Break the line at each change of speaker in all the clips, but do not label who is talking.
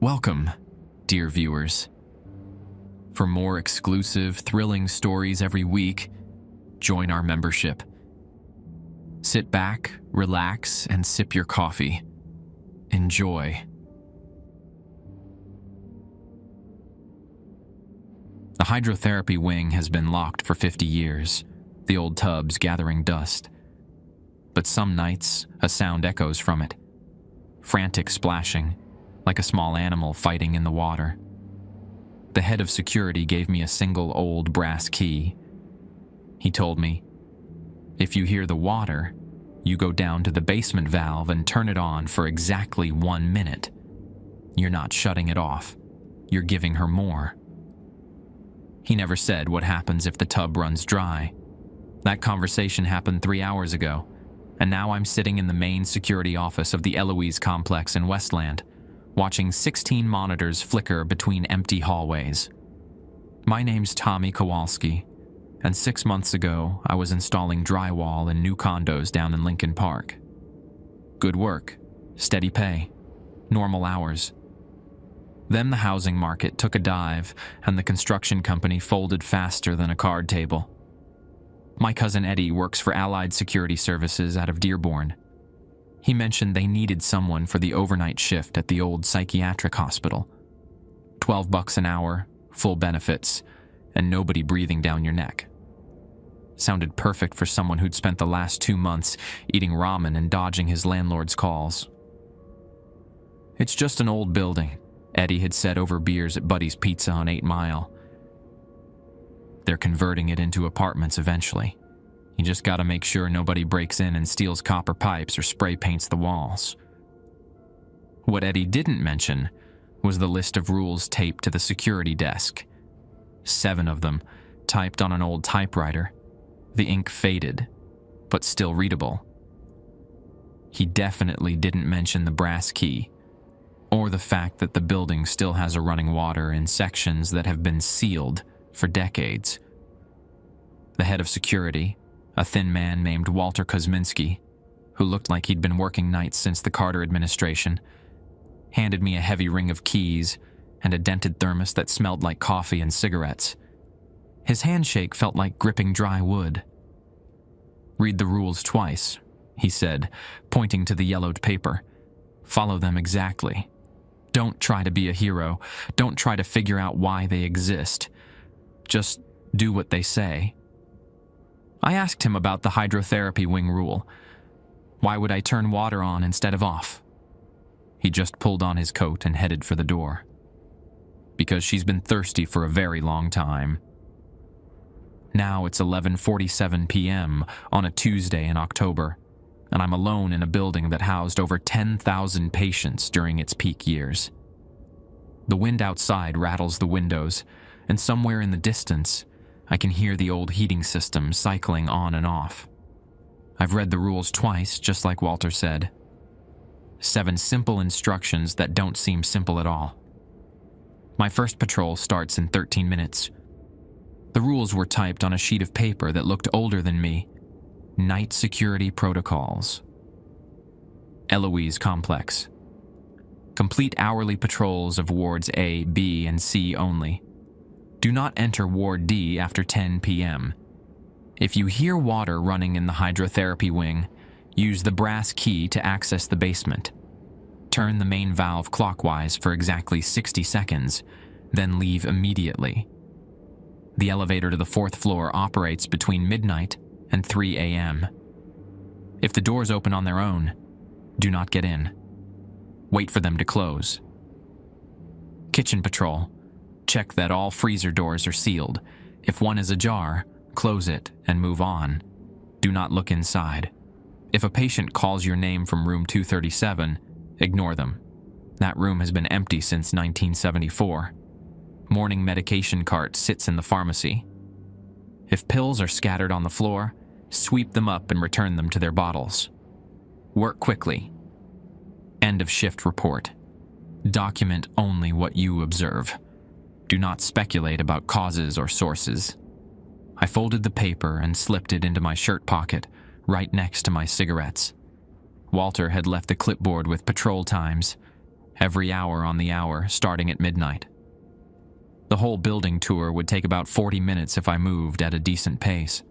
Welcome, dear viewers. For more exclusive, thrilling stories every week, join our membership. Sit back, relax, and sip your coffee. Enjoy. The hydrotherapy wing has been locked for 50 years, the old tubs gathering dust. But some nights, a sound echoes from it. Frantic splashing, like a small animal fighting in the water. The head of security gave me a single old brass key. He told me, if you hear the water, you go down to the basement valve and turn it on for exactly 1 minute. You're not shutting it off. You're giving her more. He never said what happens if the tub runs dry. That conversation happened 3 hours ago, and now I'm sitting in the main security office of the Eloise complex in Westland, watching 16 monitors flicker between empty hallways. My name's Tommy Kowalski, and 6 months ago, I was installing drywall in new condos down in Lincoln Park. Good work, steady pay, normal hours. Then the housing market took a dive, and the construction company folded faster than a card table. My cousin Eddie works for Allied Security Services out of Dearborn. He mentioned they needed someone for the overnight shift at the old psychiatric hospital. $12 an hour, full benefits, and nobody breathing down your neck. Sounded perfect for someone who'd spent the last 2 months eating ramen and dodging his landlord's calls. It's just an old building, Eddie had said over beers at Buddy's Pizza on 8 Mile. They're converting it into apartments eventually. You just gotta make sure nobody breaks in and steals copper pipes or spray paints the walls. What Eddie didn't mention was the list of rules taped to the security desk. 7 of them, typed on an old typewriter. The ink faded, but still readable. He definitely didn't mention the brass key, or the fact that the building still has a running water in sections that have been sealed for decades. The head of security, a thin man named Walter Kosminski, who looked like he'd been working nights since the Carter administration, handed me a heavy ring of keys and a dented thermos that smelled like coffee and cigarettes. His handshake felt like gripping dry wood. Read the rules twice, he said, pointing to the yellowed paper. Follow them exactly. Don't try to be a hero. Don't try to figure out why they exist. Just do what they say. I asked him about the hydrotherapy wing rule. Why would I turn water on instead of off? He just pulled on his coat and headed for the door. Because she's been thirsty for a very long time. Now it's 11:47 p.m. on a Tuesday in October, and I'm alone in a building that housed over 10,000 patients during its peak years. The wind outside rattles the windows, and somewhere in the distance, I can hear the old heating system cycling on and off. I've read the rules twice, just like Walter said. 7 simple instructions that don't seem simple at all. My first patrol starts in 13 minutes. The rules were typed on a sheet of paper that looked older than me. Night security protocols. Eloise Complex. Complete hourly patrols of wards A, B, and C only. Do not enter Ward D after 10 p.m. If you hear water running in the hydrotherapy wing, use the brass key to access the basement. Turn the main valve clockwise for exactly 60 seconds, then leave immediately. The elevator to the 4th floor operates between midnight and 3 a.m. If the doors open on their own, do not get in. Wait for them to close. Kitchen patrol. Check that all freezer doors are sealed. If one is ajar, close it and move on. Do not look inside. If a patient calls your name from room 237, ignore them. That room has been empty since 1974. Morning medication cart sits in the pharmacy. If pills are scattered on the floor, sweep them up and return them to their bottles. Work quickly. End of shift report. Document only what you observe. Do not speculate about causes or sources. I folded the paper and slipped it into my shirt pocket, right next to my cigarettes. Walter had left the clipboard with patrol times. every hour on the hour, starting at midnight. The whole building tour would take about 40 minutes if I moved at a decent pace.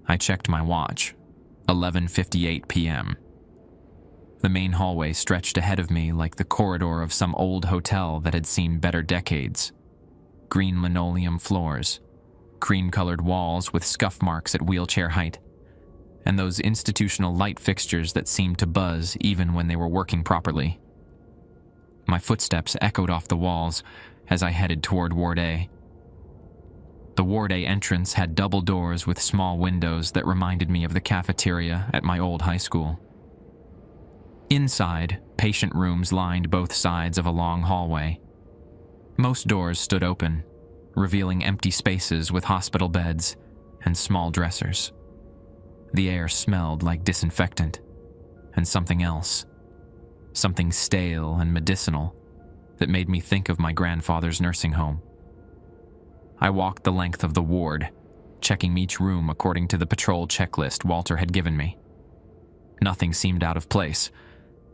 I checked my watch. 11:58 p.m. The main hallway stretched ahead of me like the corridor of some old hotel that had seen better decades. Green linoleum floors, cream-colored walls with scuff marks at wheelchair height, and those institutional light fixtures that seemed to buzz even when they were working properly. My footsteps echoed off the walls as I headed toward Ward A. The Ward A entrance had double doors with small windows that reminded me of the cafeteria at my old high school. Inside, patient rooms lined both sides of a long hallway. Most doors stood open, revealing empty spaces with hospital beds and small dressers. The air smelled like disinfectant and something else, something stale and medicinal that made me think of my grandfather's nursing home. I walked the length of the ward, checking each room according to the patrol checklist Walter had given me. Nothing seemed out of place,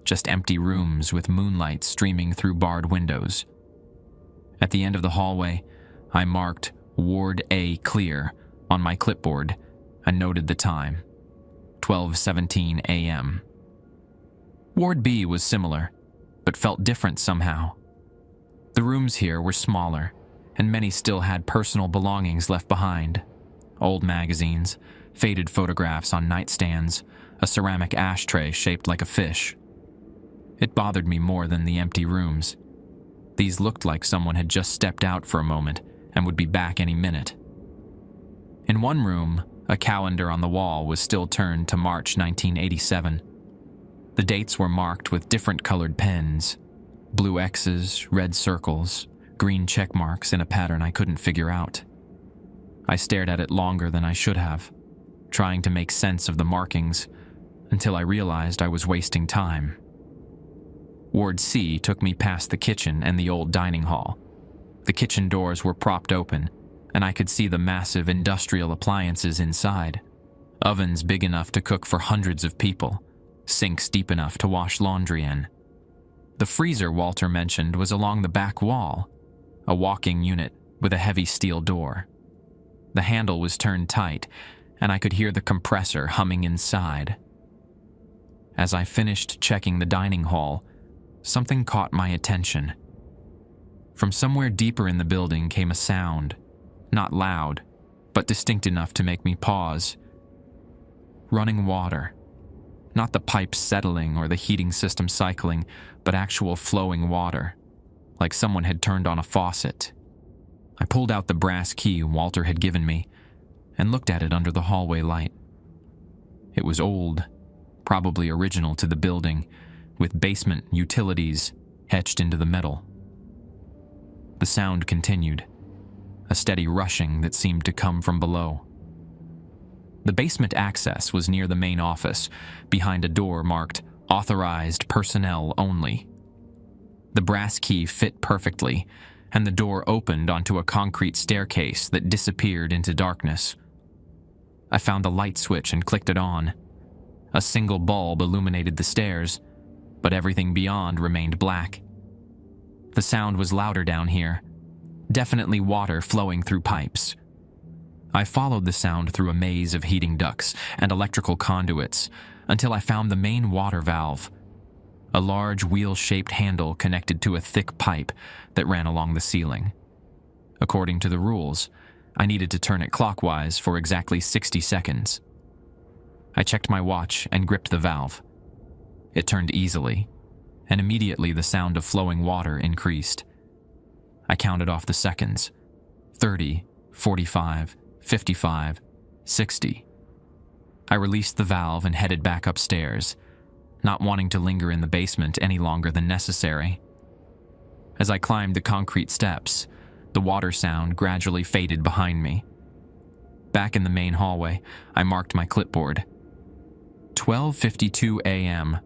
just empty rooms with moonlight streaming through barred windows. At the end of the hallway, I marked Ward A clear on my clipboard and noted the time, 12:17 a.m. Ward B was similar, but felt different somehow. The rooms here were smaller, and many still had personal belongings left behind. Old magazines, faded photographs on nightstands, a ceramic ashtray shaped like a fish. It bothered me more than the empty rooms. These looked like someone had just stepped out for a moment and would be back any minute. In one room, a calendar on the wall was still turned to March 1987. The dates were marked with different colored pens, blue X's, red circles, green check marks in a pattern I couldn't figure out. I stared at it longer than I should have, trying to make sense of the markings, until I realized I was wasting time. Ward C took me past the kitchen and the old dining hall. The kitchen doors were propped open, and I could see the massive industrial appliances inside. Ovens big enough to cook for hundreds of people, sinks deep enough to wash laundry in. The freezer Walter mentioned was along the back wall, a walk-in unit with a heavy steel door. The handle was turned tight, and I could hear the compressor humming inside. As I finished checking the dining hall, something caught my attention. From somewhere deeper in the building came a sound, not loud, but distinct enough to make me pause. Running water. Not the pipes settling or the heating system cycling, but actual flowing water, like someone had turned on a faucet. I pulled out the brass key Walter had given me and looked at it under the hallway light. It was old, probably original to the building, with basement utilities etched into the metal. The sound continued, a steady rushing that seemed to come from below. The basement access was near the main office, behind a door marked "Authorized Personnel Only." The brass key fit perfectly, and the door opened onto a concrete staircase that disappeared into darkness. I found the light switch and clicked it on. A single bulb illuminated the stairs, but everything beyond remained black. The sound was louder down here, definitely water flowing through pipes. I followed the sound through a maze of heating ducts and electrical conduits until I found the main water valve, a large wheel-shaped handle connected to a thick pipe that ran along the ceiling. According to the rules, I needed to turn it clockwise for exactly 60 seconds. I checked my watch and gripped the valve. It turned easily, and immediately the sound of flowing water increased. I counted off the seconds: 30, 45, 55, 60. I released the valve and headed back upstairs, not wanting to linger in the basement any longer than necessary. As I climbed the concrete steps, the water sound gradually faded behind me. Back in the main hallway, I marked my clipboard. 12:52 a.m.,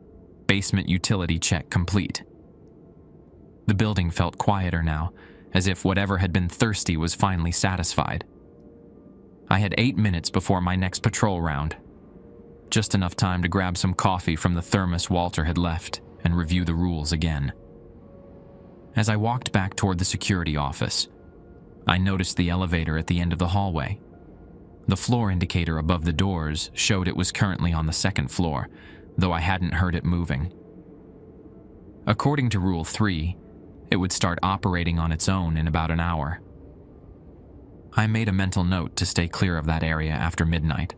basement utility check complete. The building felt quieter now, as if whatever had been thirsty was finally satisfied. I had 8 minutes before my next patrol round. Just enough time to grab some coffee from the thermos Walter had left and review the rules again. As I walked back toward the security office, I noticed the elevator at the end of the hallway. The floor indicator above the doors showed it was currently on the second floor, though I hadn't heard it moving. According to Rule 3, it would start operating on its own in about an hour. I made a mental note to stay clear of that area after midnight.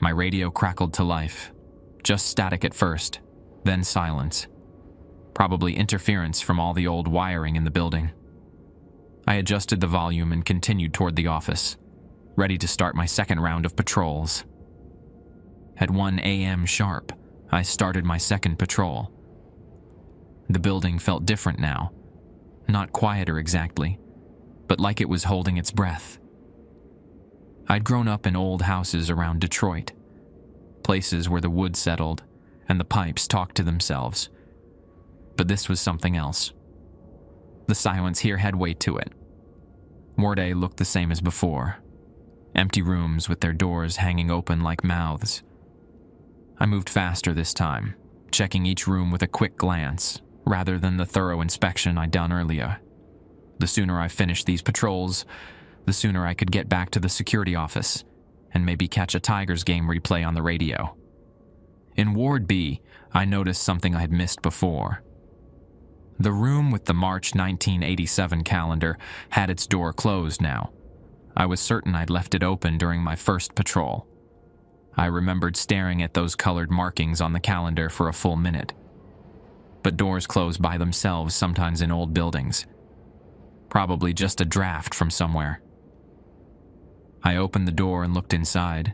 My radio crackled to life, just static at first, then silence. Probably interference from all the old wiring in the building. I adjusted the volume and continued toward the office, ready to start my second round of patrols. At 1 a.m. sharp, I started my second patrol. The building felt different now. Not quieter exactly, but like it was holding its breath. I'd grown up in old houses around Detroit, places where the wood settled and the pipes talked to themselves. But this was something else. The silence here had weight to it. Morday looked the same as before. Empty rooms with their doors hanging open like mouths. I moved faster this time, checking each room with a quick glance, rather than the thorough inspection I'd done earlier. The sooner I finished these patrols, the sooner I could get back to the security office and maybe catch a Tigers game replay on the radio. In Ward B, I noticed something I had missed before. The room with the March 1987 calendar had its door closed now. I was certain I'd left it open during my first patrol. I remembered staring at those colored markings on the calendar for a full minute. But doors close by themselves sometimes in old buildings. Probably just a draft from somewhere. I opened the door and looked inside.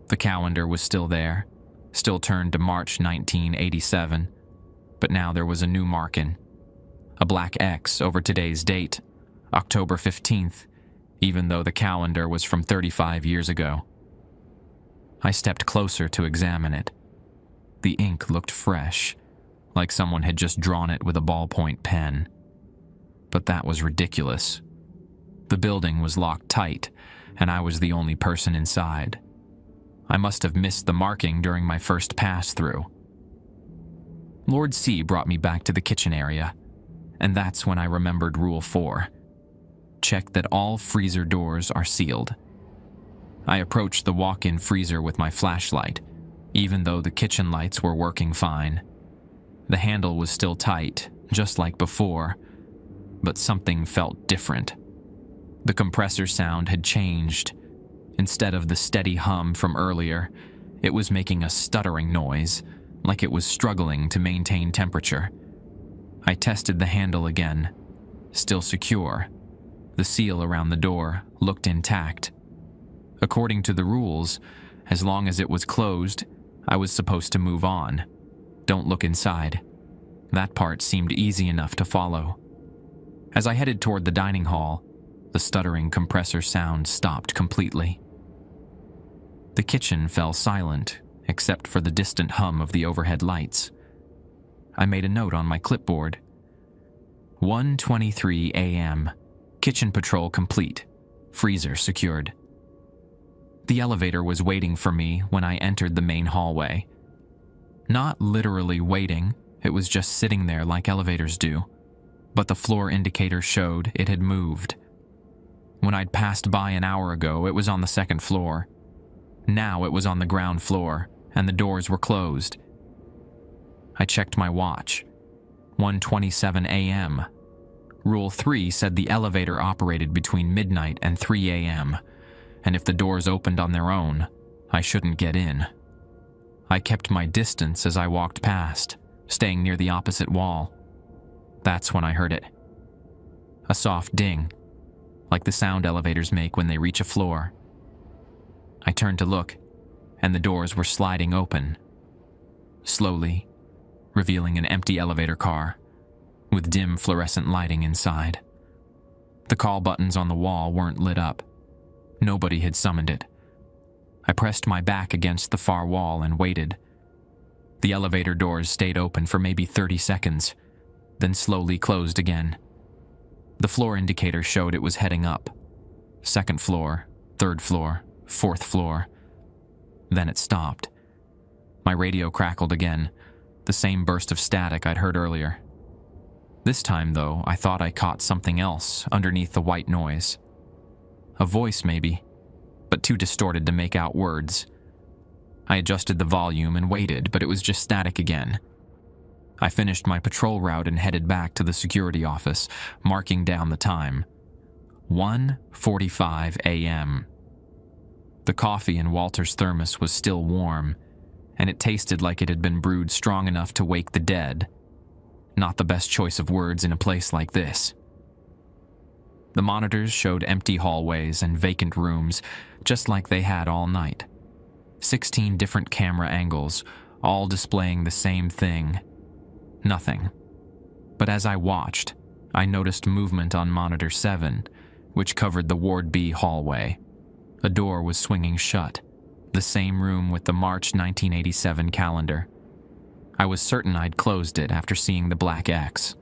The calendar was still there, still turned to March 1987, but now there was a new marking. A black X over today's date, October 15th, even though the calendar was from 35 years ago. I stepped closer to examine it. The ink looked fresh, like someone had just drawn it with a ballpoint pen. But that was ridiculous. The building was locked tight, and I was the only person inside. I must have missed the marking during my first pass-through. Lord C brought me back to the kitchen area, and that's when I remembered Rule 4. Check that all freezer doors are sealed. I approached the walk-in freezer with my flashlight, even though the kitchen lights were working fine. The handle was still tight, just like before, but something felt different. The compressor sound had changed. Instead of the steady hum from earlier, it was making a stuttering noise, like it was struggling to maintain temperature. I tested the handle again. Still secure. The seal around the door looked intact. According to the rules, as long as it was closed, I was supposed to move on. Don't look inside. That part seemed easy enough to follow. As I headed toward the dining hall, the stuttering compressor sound stopped completely. The kitchen fell silent, except for the distant hum of the overhead lights. I made a note on my clipboard. 1:23 a.m. Kitchen patrol complete. Freezer secured. The elevator was waiting for me when I entered the main hallway. Not literally waiting, it was just sitting there like elevators do. But the floor indicator showed it had moved. When I'd passed by an hour ago, it was on the second floor. Now it was on the ground floor, and the doors were closed. I checked my watch. 1:27 a.m. Rule 3 said the elevator operated between midnight and 3 a.m., and if the doors opened on their own, I shouldn't get in. I kept my distance as I walked past, staying near the opposite wall. That's when I heard it. A soft ding, like the sound elevators make when they reach a floor. I turned to look, and the doors were sliding open. Slowly, revealing an empty elevator car, with dim fluorescent lighting inside. The call buttons on the wall weren't lit up. Nobody had summoned it. I pressed my back against the far wall and waited. The elevator doors stayed open for maybe 30 seconds, then slowly closed again. The floor indicator showed it was heading up. Second floor, third floor, fourth floor. Then it stopped. My radio crackled again, the same burst of static I'd heard earlier. This time, though, I thought I caught something else underneath the white noise. A voice, maybe, but too distorted to make out words. I adjusted the volume and waited, but it was just static again. I finished my patrol route and headed back to the security office, marking down the time. 1:45 a.m. The coffee in Walter's thermos was still warm, and it tasted like it had been brewed strong enough to wake the dead. Not the best choice of words in a place like this. The monitors showed empty hallways and vacant rooms, just like they had all night. 16 different camera angles, all displaying the same thing. Nothing. But as I watched, I noticed movement on monitor 7, which covered the Ward B hallway. A door was swinging shut, the same room with the March 1987 calendar. I was certain I'd closed it after seeing the black X.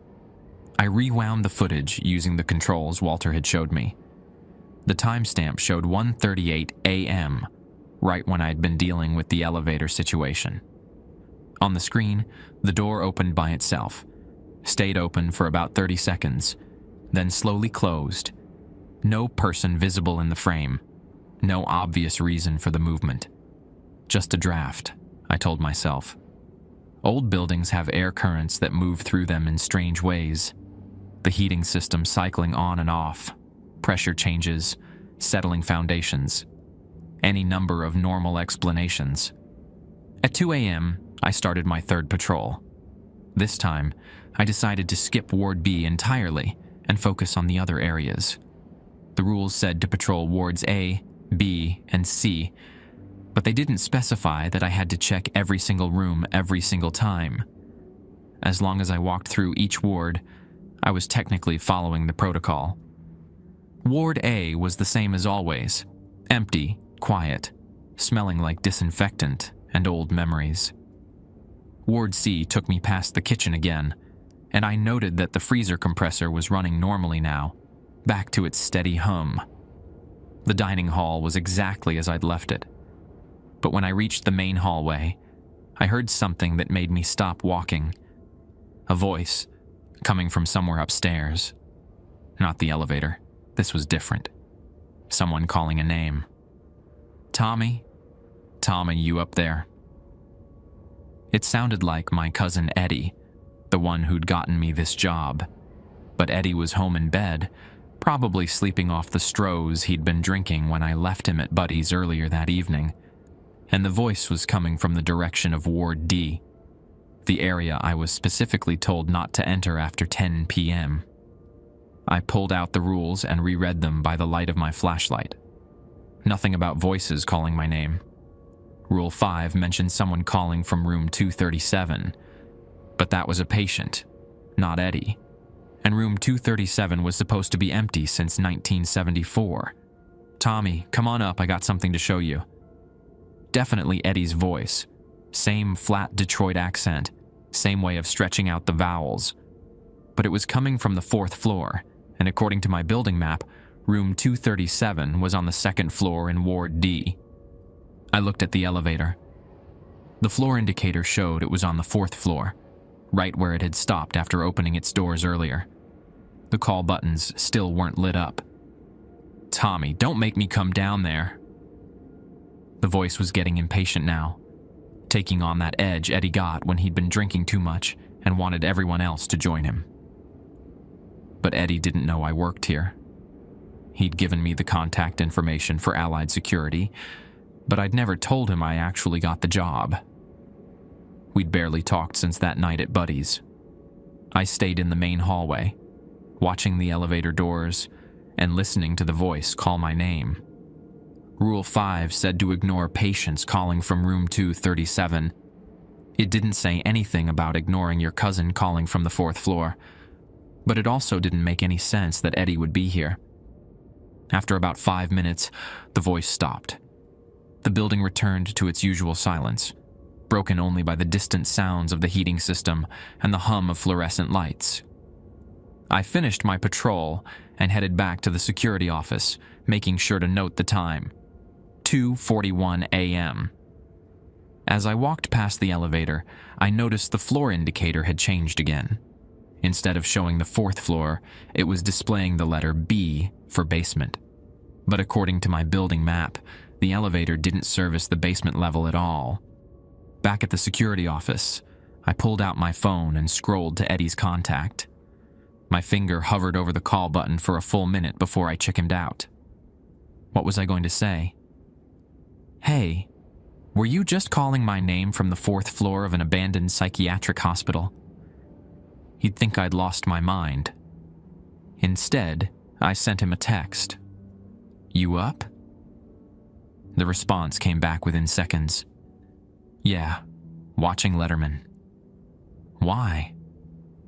I rewound the footage using the controls Walter had showed me. The timestamp showed 1:38 a.m., right when I'd been dealing with the elevator situation. On the screen, the door opened by itself, stayed open for about 30 seconds, then slowly closed. No person visible in the frame. No obvious reason for the movement. Just a draft, I told myself. Old buildings have air currents that move through them in strange ways. The heating system cycling on and off, pressure changes, settling foundations. Any number of normal explanations. At 2 a.m., I started my third patrol. This time, I decided to skip Ward B entirely and focus on the other areas. The rules said to patrol Wards A, B, and C, but they didn't specify that I had to check every single room every single time. As long as I walked through each ward, I was technically following the protocol. Ward A was the same as always, empty, quiet, smelling like disinfectant and old memories. Ward C took me past the kitchen again, and I noted that the freezer compressor was running normally now, back to its steady hum. The dining hall was exactly as I'd left it. But when I reached the main hallway, I heard something that made me stop walking. A voice, coming from somewhere upstairs. Not the elevator. This was different. Someone calling a name. Tommy? Tommy, you up there? It sounded like my cousin Eddie, the one who'd gotten me this job. But Eddie was home in bed, probably sleeping off the Strohs he'd been drinking when I left him at Buddy's earlier that evening. And the voice was coming from the direction of Ward D, the area I was specifically told not to enter after 10 p.m. I pulled out the rules and reread them by the light of my flashlight. Nothing about voices calling my name. Rule 5 mentioned someone calling from room 237, but that was a patient, not Eddie. And room 237 was supposed to be empty since 1974. Tommy, come on up, I got something to show you. Definitely Eddie's voice. Same flat Detroit accent, same way of stretching out the vowels. But it was coming from the 4th floor, and according to my building map, room 237 was on the 2nd floor in Ward D. I looked at the elevator. The floor indicator showed it was on the 4th floor, right where it had stopped after opening its doors earlier. The call buttons still weren't lit up. Tommy, don't make me come down there. The voice was getting impatient now, taking on that edge Eddie got when he'd been drinking too much and wanted everyone else to join him. But Eddie didn't know I worked here. He'd given me the contact information for Allied Security, but I'd never told him I actually got the job. We'd barely talked since that night at Buddy's. I stayed in the main hallway, watching the elevator doors and listening to the voice call my name. Rule 5 said to ignore patients calling from room 237. It didn't say anything about ignoring your cousin calling from the 4th floor, but it also didn't make any sense that Eddie would be here. After about 5 minutes, the voice stopped. The building returned to its usual silence, broken only by the distant sounds of the heating system and the hum of fluorescent lights. I finished my patrol and headed back to the security office, making sure to note the time. 2:41 a.m. As I walked past the elevator, I noticed the floor indicator had changed again. Instead of showing the 4th floor, it was displaying the letter B for basement. But according to my building map, the elevator didn't service the basement level at all. Back at the security office, I pulled out my phone and scrolled to Eddie's contact. My finger hovered over the call button for a full minute before I chickened out. What was I going to say? "Hey, were you just calling my name from the 4th floor of an abandoned psychiatric hospital?" He'd think I'd lost my mind. Instead, I sent him a text. "You up?" The response came back within seconds. "Yeah, watching Letterman." "Why?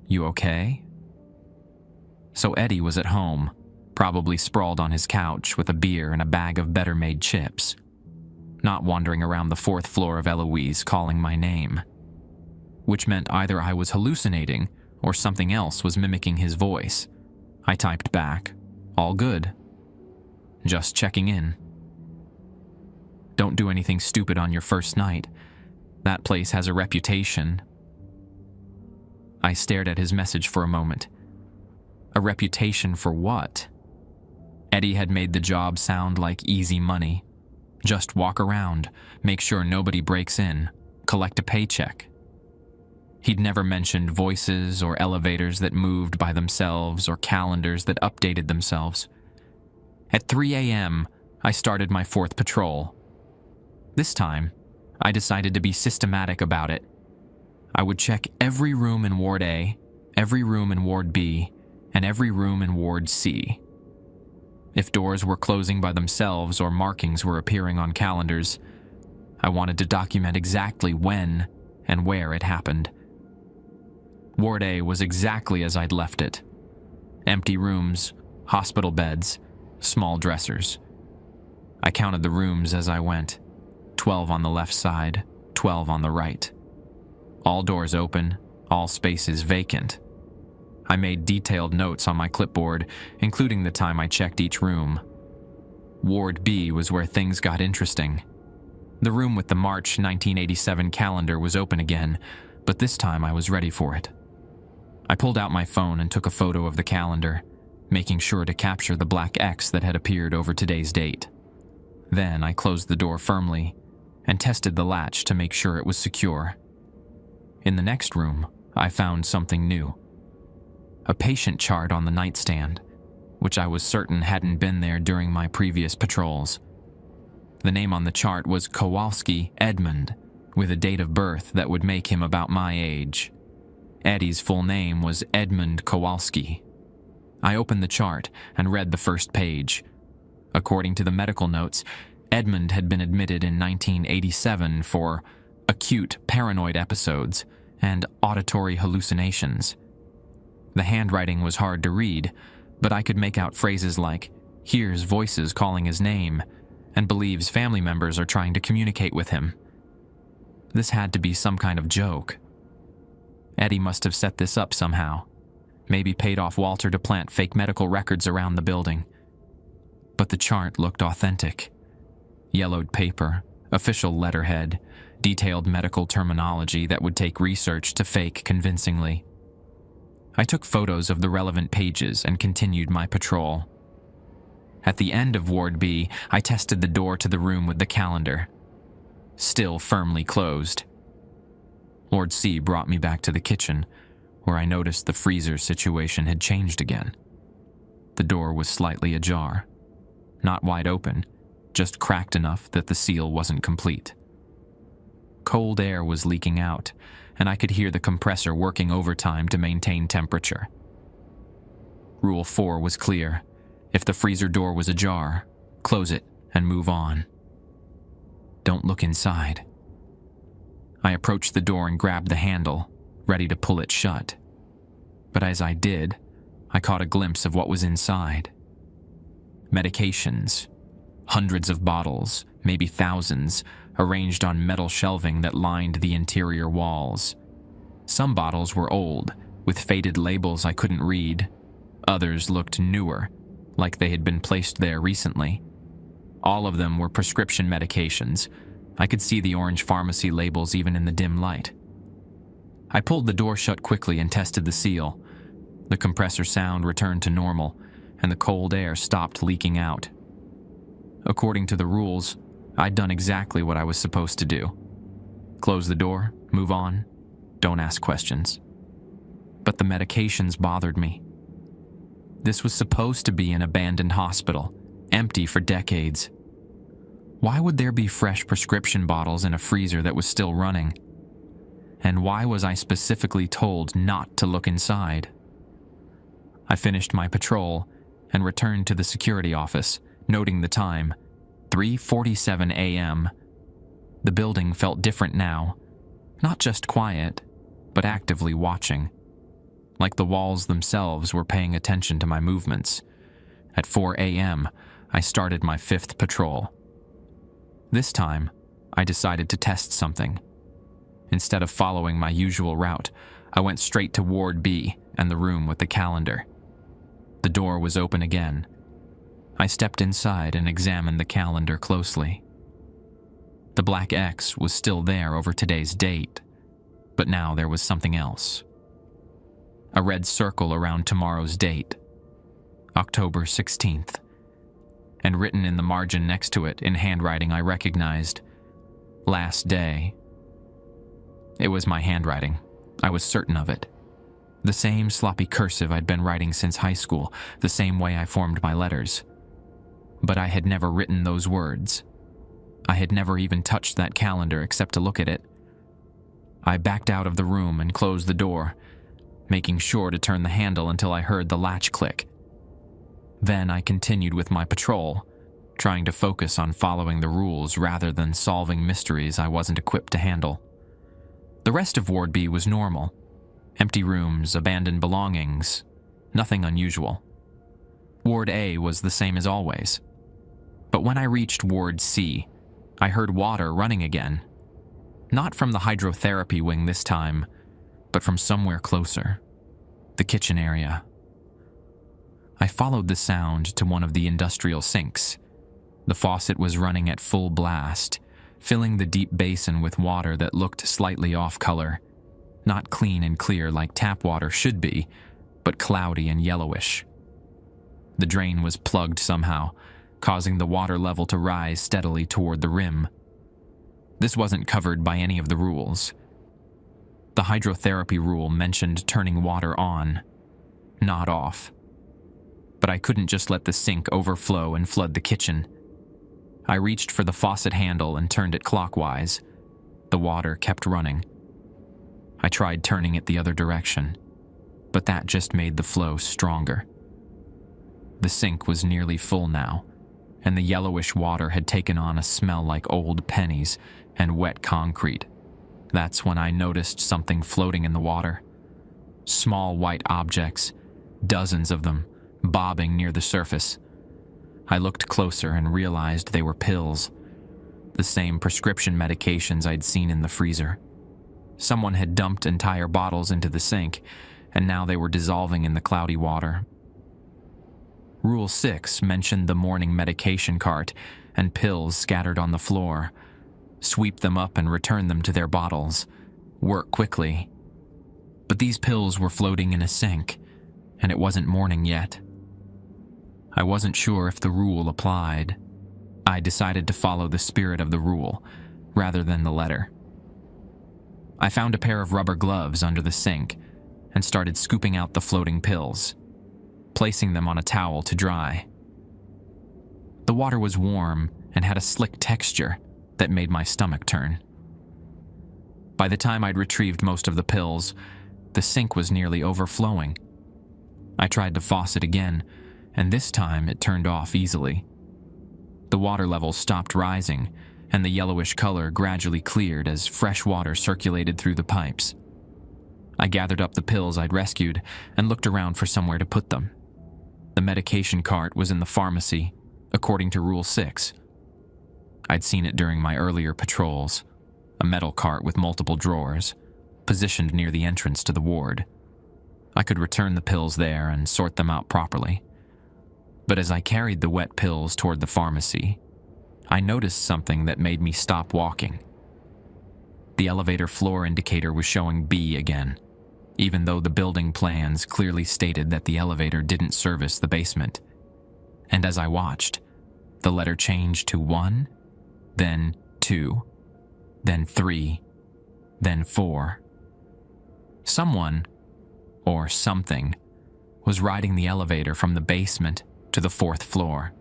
You okay?" So Eddie was at home, probably sprawled on his couch with a beer and a bag of better-made chips, not wandering around the 4th floor of Eloise calling my name. Which meant either I was hallucinating or something else was mimicking his voice. I typed back, "All good. Just checking in. Don't do anything stupid on your first night. That place has a reputation." I stared at his message for a moment. A reputation for what? Eddie had made the job sound like easy money. Just walk around, make sure nobody breaks in, collect a paycheck. He'd never mentioned voices or elevators that moved by themselves or calendars that updated themselves. At 3 a.m., I started my 4th patrol. This time, I decided to be systematic about it. I would check every room in Ward A, every room in Ward B, and every room in Ward C. If doors were closing by themselves or markings were appearing on calendars, I wanted to document exactly when and where it happened. Ward A was exactly as I'd left it. Empty rooms, hospital beds, small dressers. I counted the rooms as I went. 12 on the left side, 12 on the right. All doors open, all spaces vacant. I made detailed notes on my clipboard, including the time I checked each room. Ward B was where things got interesting. The room with the March 1987 calendar was open again, but this time I was ready for it. I pulled out my phone and took a photo of the calendar, making sure to capture the black X that had appeared over today's date. Then I closed the door firmly and tested the latch to make sure it was secure. In the next room, I found something new. A patient chart on the nightstand, which I was certain hadn't been there during my previous patrols. The name on the chart was Kowalski Edmund, with a date of birth that would make him about my age. Eddie's full name was Edmund Kowalski. I opened the chart and read the first page. According to the medical notes, Edmund had been admitted in 1987 for acute paranoid episodes and auditory hallucinations. The handwriting was hard to read, but I could make out phrases like, "hears voices calling his name," and believes family members are trying to communicate with him. This had to be some kind of joke. Eddie must have set this up somehow. Maybe paid off Walter to plant fake medical records around the building. But the chart looked authentic. Yellowed paper, official letterhead, detailed medical terminology that would take research to fake convincingly. I took photos of the relevant pages and continued my patrol. At the end of Ward B, I tested the door to the room with the calendar. Still firmly closed. Ward C brought me back to the kitchen, where I noticed the freezer situation had changed again. The door was slightly ajar. Not wide open, just cracked enough that the seal wasn't complete. Cold air was leaking out, and I could hear the compressor working overtime to maintain temperature. Rule 4 was clear. If the freezer door was ajar, close it and move on. Don't look inside. I approached the door and grabbed the handle, ready to pull it shut. But as I did, I caught a glimpse of what was inside. Medications. Hundreds of bottles, maybe thousands, arranged on metal shelving that lined the interior walls. Some bottles were old, with faded labels I couldn't read. Others looked newer, like they had been placed there recently. All of them were prescription medications. I could see the orange pharmacy labels even in the dim light. I pulled the door shut quickly and tested the seal, The compressor sound returned to normal, and the cold air stopped leaking out. According to the rules, I'd done exactly what I was supposed to do. Close the door, move on, don't ask questions. But the medications bothered me. This was supposed to be an abandoned hospital, empty for decades. Why would there be fresh prescription bottles in a freezer that was still running? And why was I specifically told not to look inside? I finished my patrol and returned to the security office, noting the time, 3:47 a.m. The building felt different now, not just quiet, but actively watching. Like the walls themselves were paying attention to my movements. At 4 a.m., I started my 5th patrol. This time, I decided to test something. Instead of following my usual route, I went straight to Ward B and the room with the calendar. The door was open again. I stepped inside and examined the calendar closely. The black X was still there over today's date, but now there was something else. A red circle around tomorrow's date, October 16th, and written in the margin next to it in handwriting I recognized, last day. It was my handwriting. I was certain of it. The same sloppy cursive I'd been writing since high school, the same way I formed my letters. But I had never written those words. I had never even touched that calendar except to look at it. I backed out of the room and closed the door, making sure to turn the handle until I heard the latch click. Then I continued with my patrol, trying to focus on following the rules rather than solving mysteries I wasn't equipped to handle. The rest of Ward B was normal. Empty rooms, abandoned belongings, nothing unusual. Ward A was the same as always. But when I reached Ward C, I heard water running again. Not from the hydrotherapy wing this time, but from somewhere closer. The kitchen area. I followed the sound to one of the industrial sinks. The faucet was running at full blast, filling the deep basin with water that looked slightly off color. Not clean and clear like tap water should be, but cloudy and yellowish. The drain was plugged somehow, causing the water level to rise steadily toward the rim. This wasn't covered by any of the rules. The hydrotherapy rule mentioned turning water on, not off. But I couldn't just let the sink overflow and flood the kitchen. I reached for the faucet handle and turned it clockwise. The water kept running. I tried turning it the other direction, but that just made the flow stronger. The sink was nearly full now, and the yellowish water had taken on a smell like old pennies and wet concrete. That's when I noticed something floating in the water. Small white objects, dozens of them, bobbing near the surface. I looked closer and realized they were pills, the same prescription medications I'd seen in the freezer. Someone had dumped entire bottles into the sink, and now they were dissolving in the cloudy water. Rule 6 mentioned the morning medication cart and pills scattered on the floor. Sweep them up and return them to their bottles. Work quickly. But these pills were floating in a sink, and it wasn't morning yet. I wasn't sure if the rule applied. I decided to follow the spirit of the rule, rather than the letter. I found a pair of rubber gloves under the sink and started scooping out the floating pills, placing them on a towel to dry. The water was warm and had a slick texture that made my stomach turn. By the time I'd retrieved most of the pills, the sink was nearly overflowing. I tried the faucet again, and this time it turned off easily. The water level stopped rising, and the yellowish color gradually cleared as fresh water circulated through the pipes. I gathered up the pills I'd rescued and looked around for somewhere to put them. The medication cart was in the pharmacy, according to Rule 6. I'd seen it during my earlier patrols, a metal cart with multiple drawers, positioned near the entrance to the ward. I could return the pills there and sort them out properly. But as I carried the wet pills toward the pharmacy, I noticed something that made me stop walking. The elevator floor indicator was showing B again, even though the building plans clearly stated that the elevator didn't service the basement. And as I watched, the letter changed to 1, then 2, then 3, then 4. Someone, or something, was riding the elevator from the basement to the 4th floor.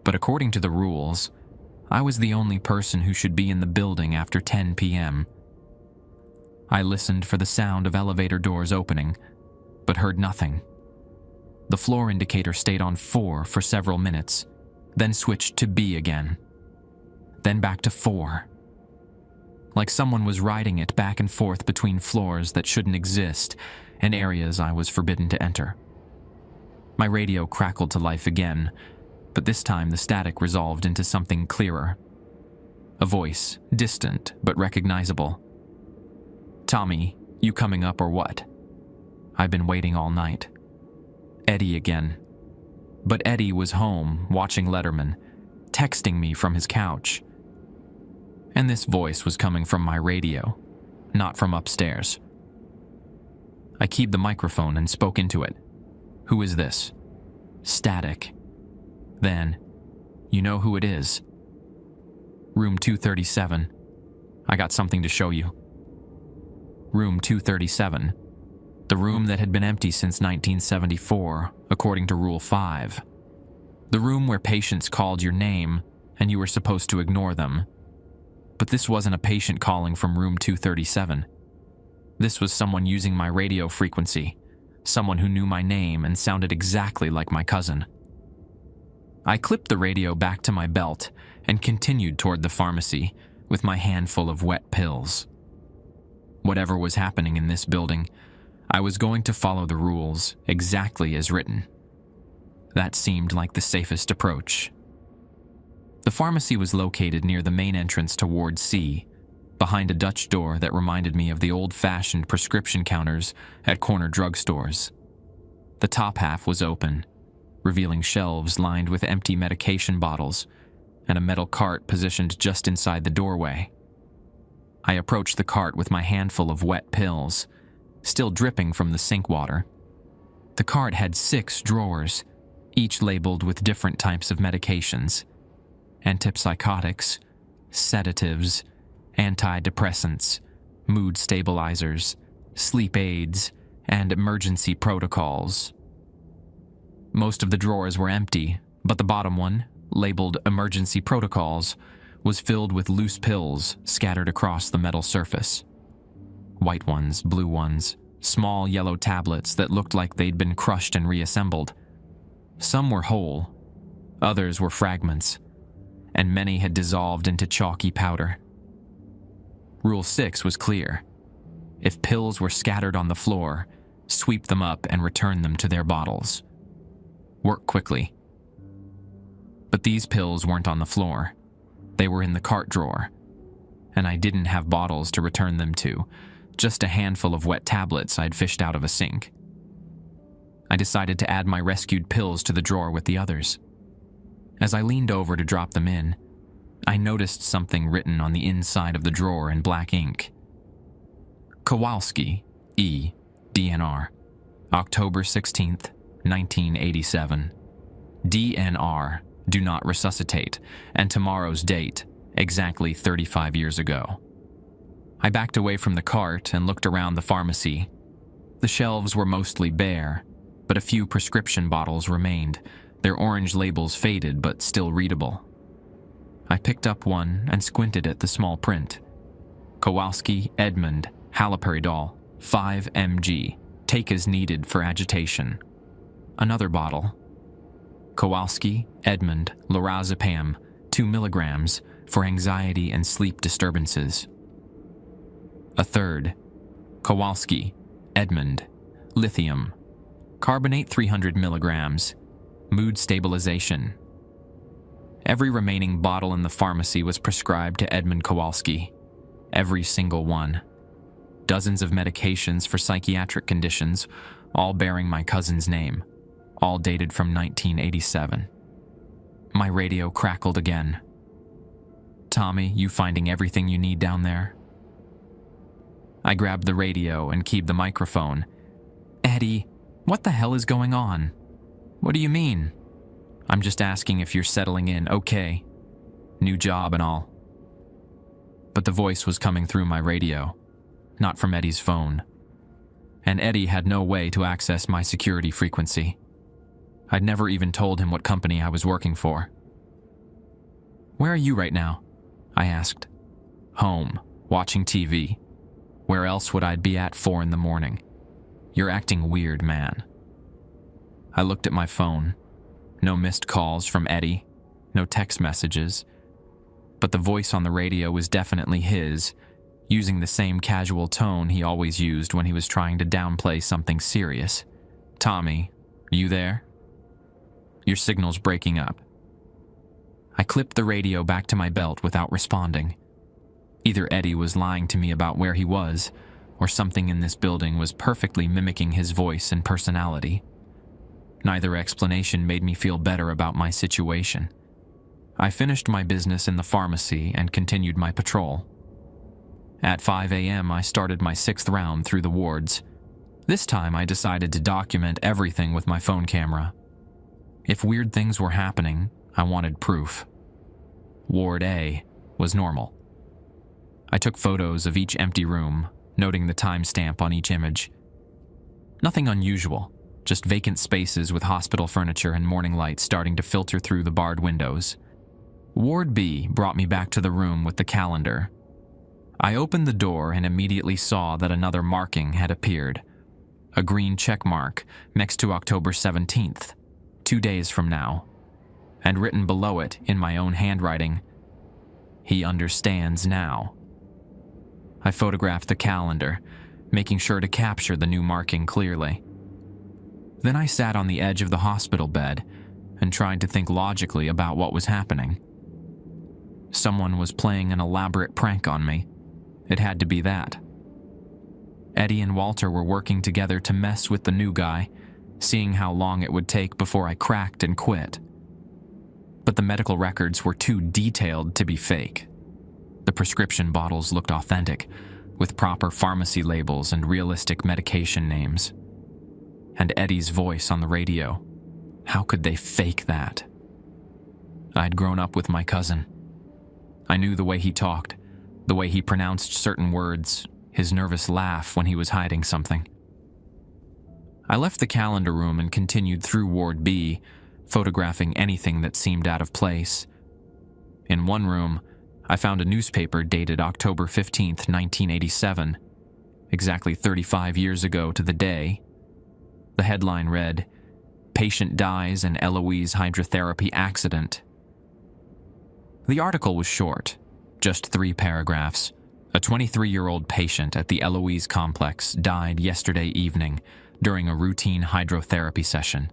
But according to the rules, I was the only person who should be in the building after 10 p.m. I listened for the sound of elevator doors opening, but heard nothing. The floor indicator stayed on 4 for several minutes, then switched to B again, then back to 4. Like someone was riding it back and forth between floors that shouldn't exist and areas I was forbidden to enter. My radio crackled to life again, but this time the static resolved into something clearer. A voice, distant but recognizable. "Tommy, you coming up or what? I've been waiting all night." Eddie again. But Eddie was home, watching Letterman, texting me from his couch. And this voice was coming from my radio, not from upstairs. I keyed the microphone and spoke into it. "Who is this?" Static. Then, "You know who it is?" "Room 237. I got something to show you." Room 237. The room that had been empty since 1974, according to Rule 5. The room where patients called your name and you were supposed to ignore them. But this wasn't a patient calling from room 237. This was someone using my radio frequency, someone who knew my name and sounded exactly like my cousin. I clipped the radio back to my belt and continued toward the pharmacy with my handful of wet pills. Whatever was happening in this building, I was going to follow the rules exactly as written. That seemed like the safest approach. The pharmacy was located near the main entrance to Ward C, behind a Dutch door that reminded me of the old-fashioned prescription counters at corner drugstores. The top half was open, revealing shelves lined with empty medication bottles and a metal cart positioned just inside the doorway. I approached the cart with my handful of wet pills, still dripping from the sink water. The cart had 6 drawers, each labeled with different types of medications: antipsychotics, sedatives, antidepressants, mood stabilizers, sleep aids, and emergency protocols. Most of the drawers were empty, but the bottom one, labeled emergency protocols, was filled with loose pills scattered across the metal surface. White ones, blue ones, small yellow tablets that looked like they'd been crushed and reassembled. Some were whole, others were fragments, and many had dissolved into chalky powder. Rule 6 was clear. If pills were scattered on the floor, sweep them up and return them to their bottles. Work quickly. But these pills weren't on the floor. They were in the cart drawer, and I didn't have bottles to return them to, just a handful of wet tablets I'd fished out of a sink. I decided to add my rescued pills to the drawer with the others. As I leaned over to drop them in, I noticed something written on the inside of the drawer in black ink. Kowalski, E. DNR, October 16th, 1987. DNR, do not resuscitate, and tomorrow's date, exactly 35 years ago. I backed away from the cart and looked around the pharmacy. The shelves were mostly bare, but a few prescription bottles remained, their orange labels faded but still readable. I picked up one and squinted at the small print. Kowalski, Edmund, haloperidol, 5 mg, take as needed for agitation. Another bottle. Kowalski, Edmund, lorazepam, 2 milligrams, for anxiety and sleep disturbances. A third. Kowalski, Edmund, lithium, carbonate 300 milligrams, mood stabilization. Every remaining bottle in the pharmacy was prescribed to Edmund Kowalski. Every single one. Dozens of medications for psychiatric conditions, all bearing my cousin's name, all dated from 1987. My radio crackled again. "Tommy, you finding everything you need down there?" I grabbed the radio and keyed the microphone. "Eddie, what the hell is going on?" "What do you mean?" "I'm just asking if you're settling in okay. New job and all." But the voice was coming through my radio, not from Eddie's phone. And Eddie had no way to access my security frequency. I'd never even told him what company I was working for. "Where are you right now?" I asked. "Home, watching TV. Where else would I be at 4 in the morning? You're acting weird, man." I looked at my phone. No missed calls from Eddie, no text messages. But the voice on the radio was definitely his, using the same casual tone he always used when he was trying to downplay something serious. "Tommy, you there? Your signal's breaking up." I clipped the radio back to my belt without responding. Either Eddie was lying to me about where he was, or something in this building was perfectly mimicking his voice and personality. Neither explanation made me feel better about my situation. I finished my business in the pharmacy and continued my patrol. At 5 a.m., I started my 6th round through the wards. This time, I decided to document everything with my phone camera. If weird things were happening, I wanted proof. Ward A was normal. I took photos of each empty room, noting the timestamp on each image. Nothing unusual, just vacant spaces with hospital furniture and morning light starting to filter through the barred windows. Ward B brought me back to the room with the calendar. I opened the door and immediately saw that another marking had appeared. A green check mark next to October 17th, 2 days from now. And written below it in my own handwriting, "He understands now." I photographed the calendar, making sure to capture the new marking clearly. Then I sat on the edge of the hospital bed and tried to think logically about what was happening. Someone was playing an elaborate prank on me. It had to be that. Eddie and Walter were working together to mess with the new guy, seeing how long it would take before I cracked and quit. But the medical records were too detailed to be fake. The prescription bottles looked authentic, with proper pharmacy labels and realistic medication names. And Eddie's voice on the radio. How could they fake that? I'd grown up with my cousin. I knew the way he talked, the way he pronounced certain words, his nervous laugh when he was hiding something. I left the calendar room and continued through Ward B, photographing anything that seemed out of place. In one room, I found a newspaper dated October 15th, 1987, exactly 35 years ago to the day. The headline read, "Patient Dies in Eloise Hydrotherapy Accident." The article was short, just 3 paragraphs. A 23-year-old patient at the Eloise complex died yesterday evening during a routine hydrotherapy session.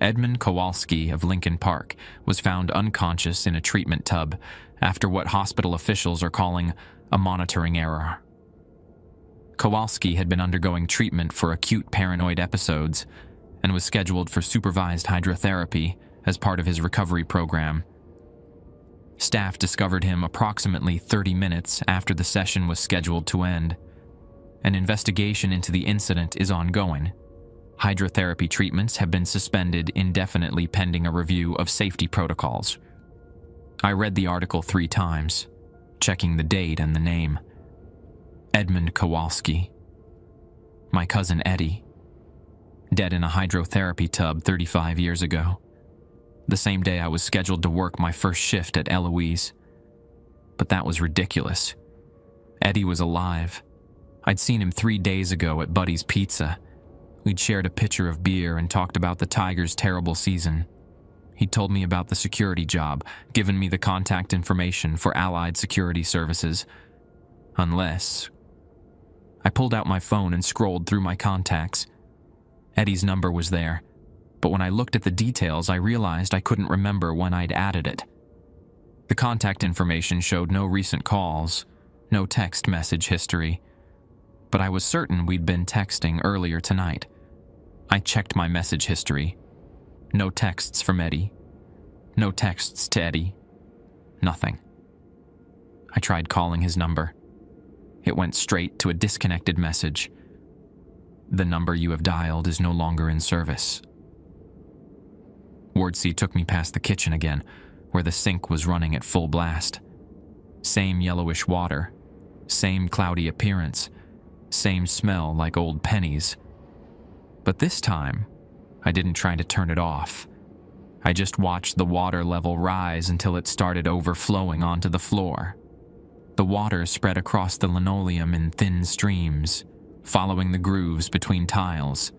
Edmund Kowalski of Lincoln Park was found unconscious in a treatment tub after what hospital officials are calling a monitoring error. Kowalski had been undergoing treatment for acute paranoid episodes and was scheduled for supervised hydrotherapy as part of his recovery program. Staff discovered him approximately 30 minutes after the session was scheduled to end. An investigation into the incident is ongoing. Hydrotherapy treatments have been suspended indefinitely pending a review of safety protocols. I read the article 3 times, checking the date and the name. Edmund Kowalski. My cousin Eddie. Dead in a hydrotherapy tub 35 years ago. The same day I was scheduled to work my first shift at Eloise. But that was ridiculous. Eddie was alive. I'd seen him 3 days ago at Buddy's Pizza. We'd shared a pitcher of beer and talked about the Tigers' terrible season. He'd told me about the security job, given me the contact information for Allied Security Services. Unless... I pulled out my phone and scrolled through my contacts. Eddie's number was there, but when I looked at the details, I realized I couldn't remember when I'd added it. The contact information showed no recent calls, no text message history, but I was certain we'd been texting earlier tonight. I checked my message history. No texts from Eddie. No texts to Eddie. Nothing. I tried calling his number. It went straight to a disconnected message. The number you have dialed is no longer in service. Ward C took me past the kitchen again, where the sink was running at full blast. Same yellowish water, same cloudy appearance, same smell like old pennies. But this time, I didn't try to turn it off. I just watched the water level rise until it started overflowing onto the floor. The water spread across the linoleum in thin streams, following the grooves between tiles.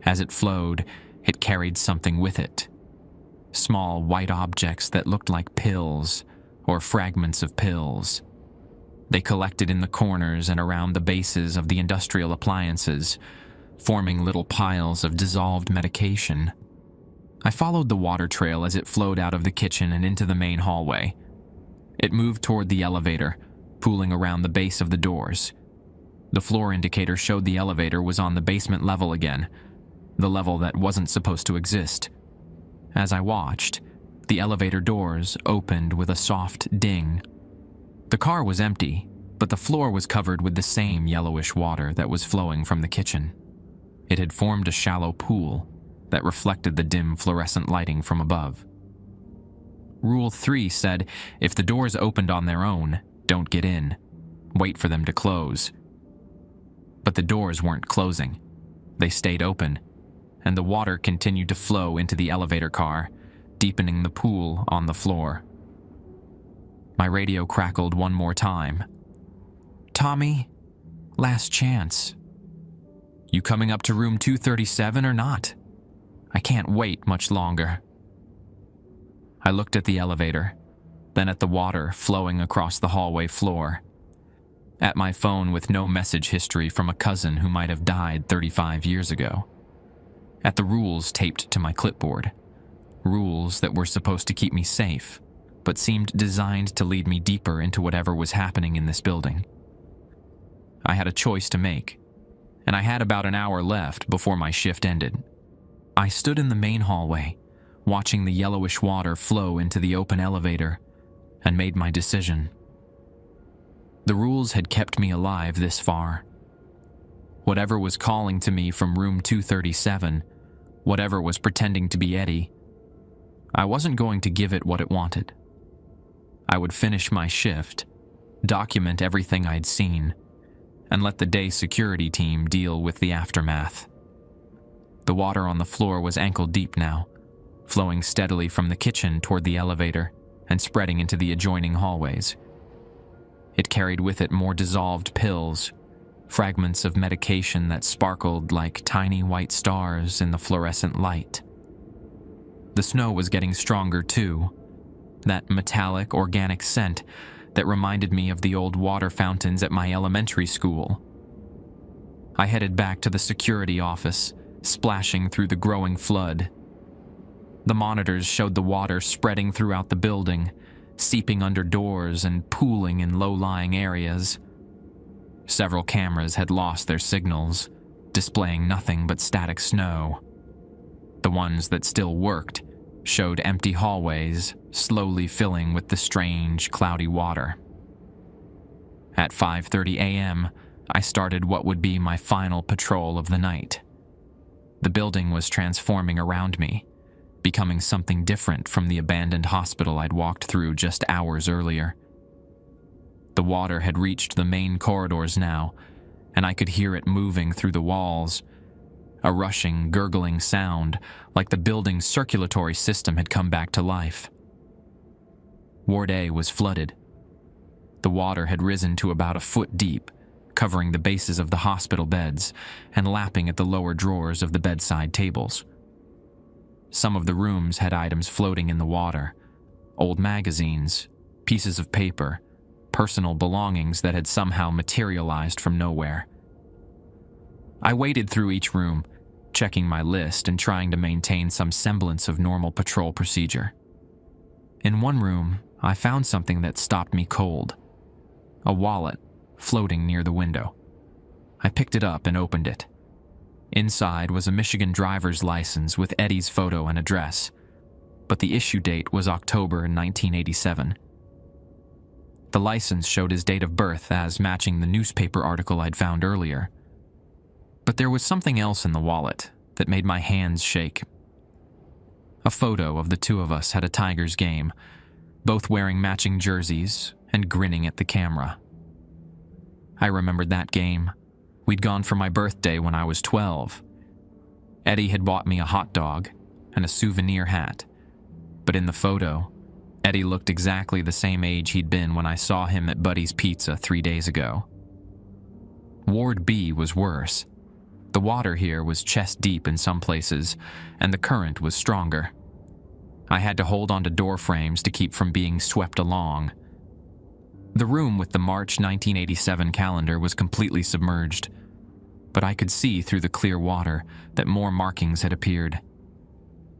As it flowed, it carried something with it. Small white objects that looked like pills or fragments of pills. They collected in the corners and around the bases of the industrial appliances, forming little piles of dissolved medication. I followed the water trail as it flowed out of the kitchen and into the main hallway. It moved toward the elevator, pooling around the base of the doors. The floor indicator showed the elevator was on the basement level again, the level that wasn't supposed to exist. As I watched, the elevator doors opened with a soft ding. The car was empty, but the floor was covered with the same yellowish water that was flowing from the kitchen. It had formed a shallow pool that reflected the dim fluorescent lighting from above. Rule 3 said, if the doors opened on their own, don't get in. Wait for them to close. But the doors weren't closing. They stayed open, and the water continued to flow into the elevator car, deepening the pool on the floor. My radio crackled one more time. Tommy, last chance. You coming up to room 237 or not? I can't wait much longer. I looked at the elevator, then at the water flowing across the hallway floor, at my phone with no message history from a cousin who might have died 35 years ago, at the rules taped to my clipboard, rules that were supposed to keep me safe, but seemed designed to lead me deeper into whatever was happening in this building. I had a choice to make, and I had about an hour left before my shift ended. I stood in the main hallway, watching the yellowish water flow into the open elevator, and made my decision. The rules had kept me alive this far. Whatever was calling to me from room 237, whatever was pretending to be Eddie, I wasn't going to give it what it wanted. I would finish my shift, document everything I'd seen, and let the day security team deal with the aftermath. The water on the floor was ankle deep now, flowing steadily from the kitchen toward the elevator and spreading into the adjoining hallways. It carried with it more dissolved pills, fragments of medication that sparkled like tiny white stars in the fluorescent light. The snow was getting stronger too, that metallic, organic scent that reminded me of the old water fountains at my elementary school. I headed back to the security office, splashing through the growing flood. The monitors showed the water spreading throughout the building, seeping under doors and pooling in low-lying areas. Several cameras had lost their signals, displaying nothing but static snow. The ones that still worked showed empty hallways, slowly filling with the strange, cloudy water. At 5:30 a.m., I started what would be my final patrol of the night. The building was transforming around me, becoming something different from the abandoned hospital I'd walked through just hours earlier. The water had reached the main corridors now, and I could hear it moving through the walls, a rushing, gurgling sound like the building's circulatory system had come back to life. Ward A was flooded. The water had risen to about a foot deep, covering the bases of the hospital beds and lapping at the lower drawers of the bedside tables. Some of the rooms had items floating in the water, old magazines, pieces of paper, personal belongings that had somehow materialized from nowhere. I waded through each room, checking my list and trying to maintain some semblance of normal patrol procedure. In one room, I found something that stopped me cold. A wallet floating near the window. I picked it up and opened it. Inside was a Michigan driver's license with Eddie's photo and address, but the issue date was October 1987. The license showed his date of birth as matching the newspaper article I'd found earlier. But there was something else in the wallet that made my hands shake. A photo of the two of us at a Tigers game, both wearing matching jerseys and grinning at the camera. I remembered that game. We'd gone for my birthday when I was 12. Eddie had bought me a hot dog and a souvenir hat. But in the photo, Eddie looked exactly the same age he'd been when I saw him at Buddy's Pizza 3 days ago. Ward B was worse. The water here was chest deep in some places, and the current was stronger. I had to hold onto door frames to keep from being swept along. The room with the March 1987 calendar was completely submerged, but I could see through the clear water that more markings had appeared.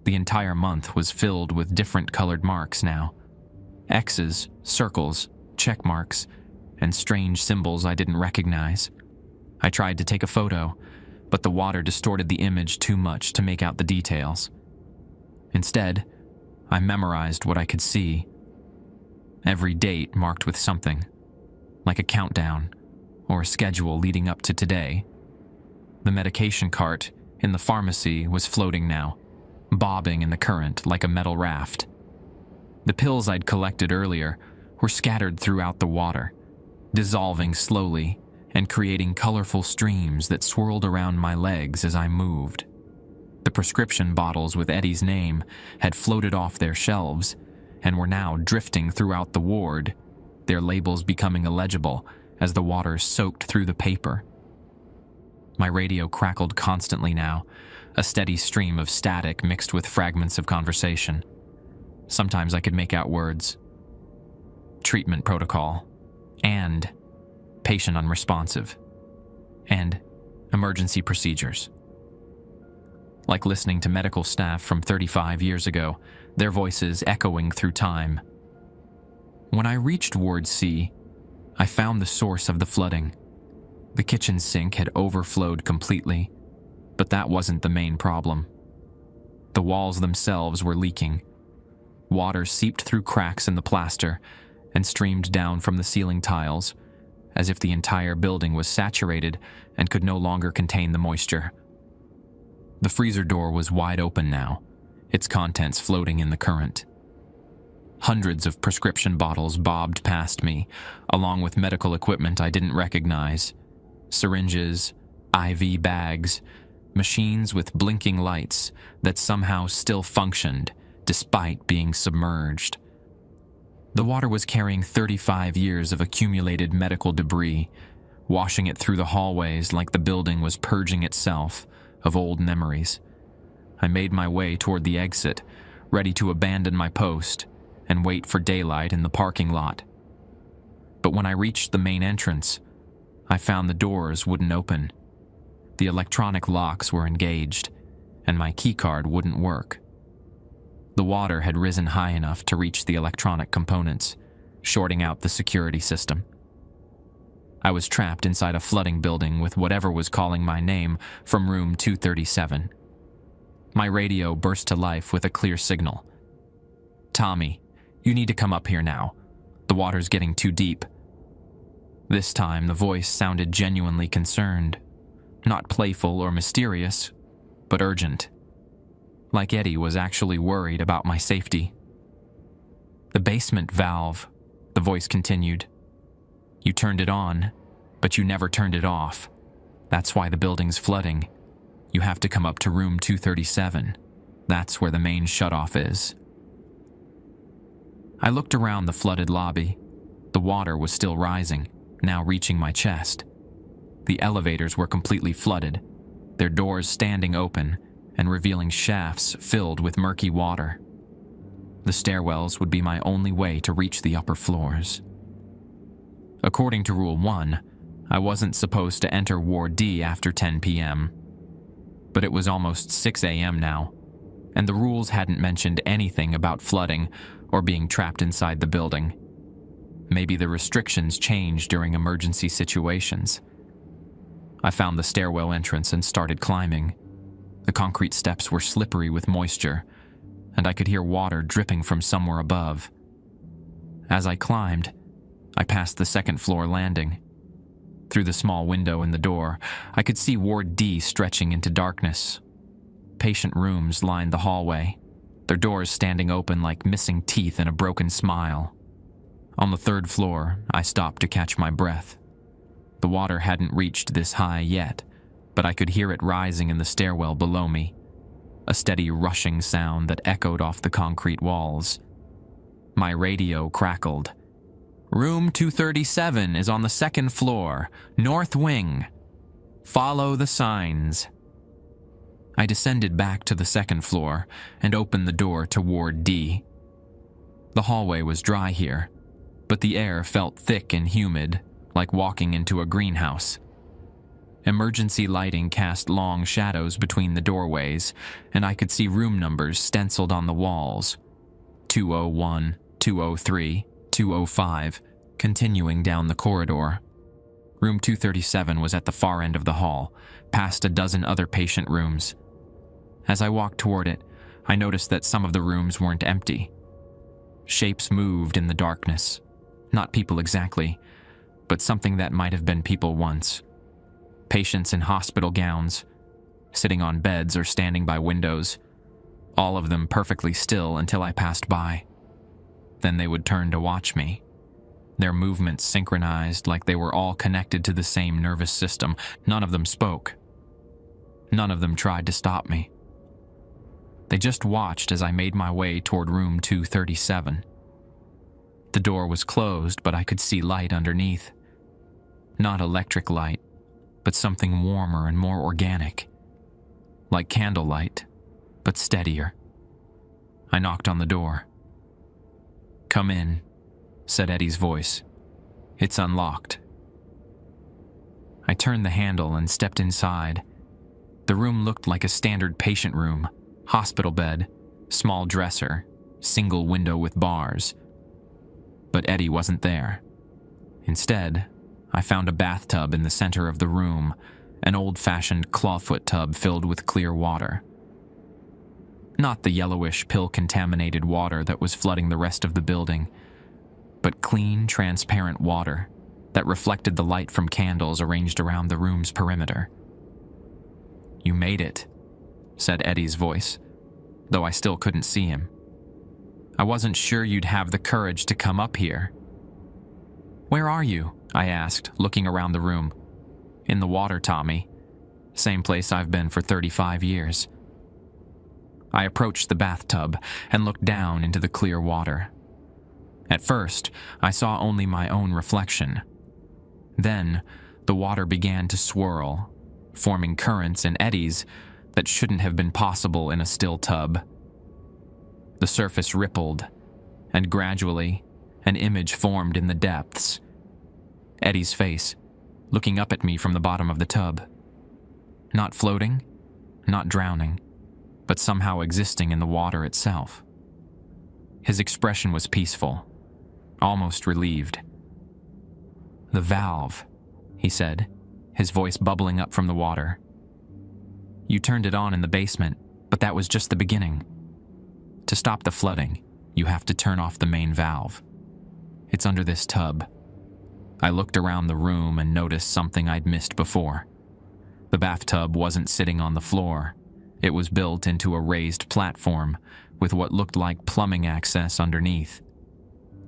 The entire month was filled with different colored marks now. X's, circles, check marks, and strange symbols I didn't recognize. I tried to take a photo, but the water distorted the image too much to make out the details. Instead, I memorized what I could see. Every date marked with something, like a countdown or a schedule leading up to today. The medication cart in the pharmacy was floating now, bobbing in the current like a metal raft. The pills I'd collected earlier were scattered throughout the water, dissolving slowly and creating colorful streams that swirled around my legs as I moved. The prescription bottles with Eddie's name had floated off their shelves and were now drifting throughout the ward, their labels becoming illegible as the water soaked through the paper. My radio crackled constantly now, a steady stream of static mixed with fragments of conversation. Sometimes I could make out words. Treatment protocol. And patient unresponsive. And emergency procedures. Like listening to medical staff from 35 years ago, their voices echoing through time. When I reached Ward C, I found the source of the flooding. The kitchen sink had overflowed completely, but that wasn't the main problem. The walls themselves were leaking. Water seeped through cracks in the plaster and streamed down from the ceiling tiles, as if the entire building was saturated and could no longer contain the moisture. The freezer door was wide open now, its contents floating in the current. Hundreds of prescription bottles bobbed past me, along with medical equipment I didn't recognize. Syringes, IV bags, machines with blinking lights that somehow still functioned despite being submerged. The water was carrying 35 years of accumulated medical debris, washing it through the hallways like the building was purging itself of old memories. I made my way toward the exit, ready to abandon my post and wait for daylight in the parking lot. But when I reached the main entrance, I found the doors wouldn't open. The electronic locks were engaged, and my keycard wouldn't work. The water had risen high enough to reach the electronic components, shorting out the security system. I was trapped inside a flooding building with whatever was calling my name from room 237. My radio burst to life with a clear signal. "Tommy, you need to come up here now. The water's getting too deep." This time, the voice sounded genuinely concerned. Not playful or mysterious, but urgent. Like Eddie was actually worried about my safety. "The basement valve," the voice continued. "You turned it on, but you never turned it off. That's why the building's flooding. You have to come up to room 237. That's where the main shutoff is." I looked around the flooded lobby. The water was still rising, now reaching my chest. The elevators were completely flooded, their doors standing open and revealing shafts filled with murky water. The stairwells would be my only way to reach the upper floors. According to Rule 1, I wasn't supposed to enter Ward D after 10 p.m. But it was almost 6 a.m. now, and the rules hadn't mentioned anything about flooding or being trapped inside the building. Maybe the restrictions changed during emergency situations. I found the stairwell entrance and started climbing. The concrete steps were slippery with moisture, and I could hear water dripping from somewhere above. As I climbed, I passed the second-floor landing. Through the small window in the door, I could see Ward D stretching into darkness. Patient rooms lined the hallway, their doors standing open like missing teeth in a broken smile. On the third floor, I stopped to catch my breath. The water hadn't reached this high yet, but I could hear it rising in the stairwell below me, a steady rushing sound that echoed off the concrete walls. My radio crackled. "Room 237 is on the second floor, north wing. Follow the signs." I descended back to the second floor and opened the door to Ward D. The hallway was dry here, but the air felt thick and humid, like walking into a greenhouse. Emergency lighting cast long shadows between the doorways, and I could see room numbers stenciled on the walls. 201, 203, 205, continuing down the corridor. Room 237 was at the far end of the hall, past a dozen other patient rooms. As I walked toward it, I noticed that some of the rooms weren't empty. Shapes moved in the darkness. Not people exactly, but something that might have been people once. Patients in hospital gowns, sitting on beds or standing by windows, all of them perfectly still until I passed by. Then they would turn to watch me. Their movements synchronized like they were all connected to the same nervous system. None of them spoke. None of them tried to stop me. They just watched as I made my way toward room 237. The door was closed, but I could see light underneath. Not electric light, but something warmer and more organic. Like candlelight, but steadier. I knocked on the door. "Come in," said Eddie's voice. "It's unlocked." I turned the handle and stepped inside. The room looked like a standard patient room. Hospital bed, small dresser, single window with bars. But Eddie wasn't there. Instead, I found a bathtub in the center of the room, an old-fashioned clawfoot tub filled with clear water. Not the yellowish, pill-contaminated water that was flooding the rest of the building, but clean, transparent water that reflected the light from candles arranged around the room's perimeter. "You made it," said Eddie's voice, though I still couldn't see him. "I wasn't sure you'd have the courage to come up here." "Where are you?" I asked, looking around the room. "In the water, Tommy. Same place I've been for 35 years. I approached the bathtub and looked down into the clear water. At first, I saw only my own reflection. Then, the water began to swirl, forming currents and eddies that shouldn't have been possible in a still tub. The surface rippled, and gradually, an image formed in the depths. Eddie's face, looking up at me from the bottom of the tub. Not floating, not drowning, but somehow existing in the water itself. His expression was peaceful, almost relieved. "The valve," he said, his voice bubbling up from the water. "You turned it on in the basement, but that was just the beginning. To stop the flooding, you have to turn off the main valve. It's under this tub." I looked around the room and noticed something I'd missed before. The bathtub wasn't sitting on the floor. It was built into a raised platform with what looked like plumbing access underneath.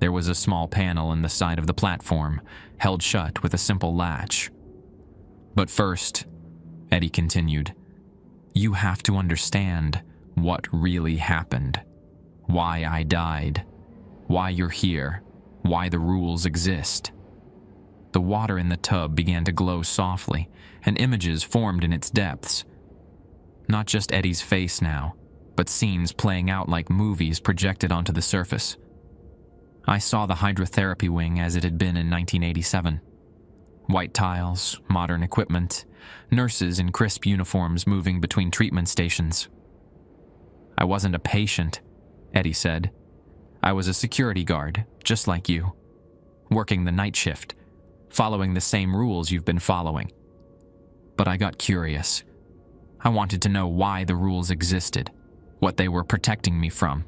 There was a small panel in the side of the platform, held shut with a simple latch. "But first," Eddie continued, "you have to understand what really happened. Why I died. Why you're here. Why the rules exist." The water in the tub began to glow softly, and images formed in its depths. Not just Eddie's face now, but scenes playing out like movies projected onto the surface. I saw the hydrotherapy wing as it had been in 1987. White tiles, modern equipment, nurses in crisp uniforms moving between treatment stations. "I wasn't a patient," Eddie said. "I was a security guard, just like you, working the night shift, following the same rules you've been following. But I got curious. I wanted to know why the rules existed, what they were protecting me from."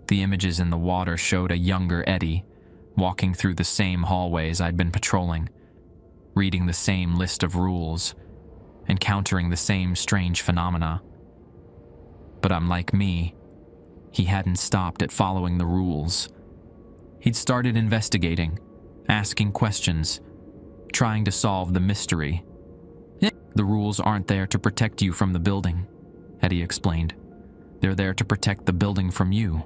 The images in the water showed a younger Eddie, walking through the same hallways I'd been patrolling, reading the same list of rules, encountering the same strange phenomena. But unlike me, he hadn't stopped at following the rules. He'd started investigating, asking questions, trying to solve the mystery. The rules aren't there to protect you from the building, Eddie explained. They're there to protect the building from you,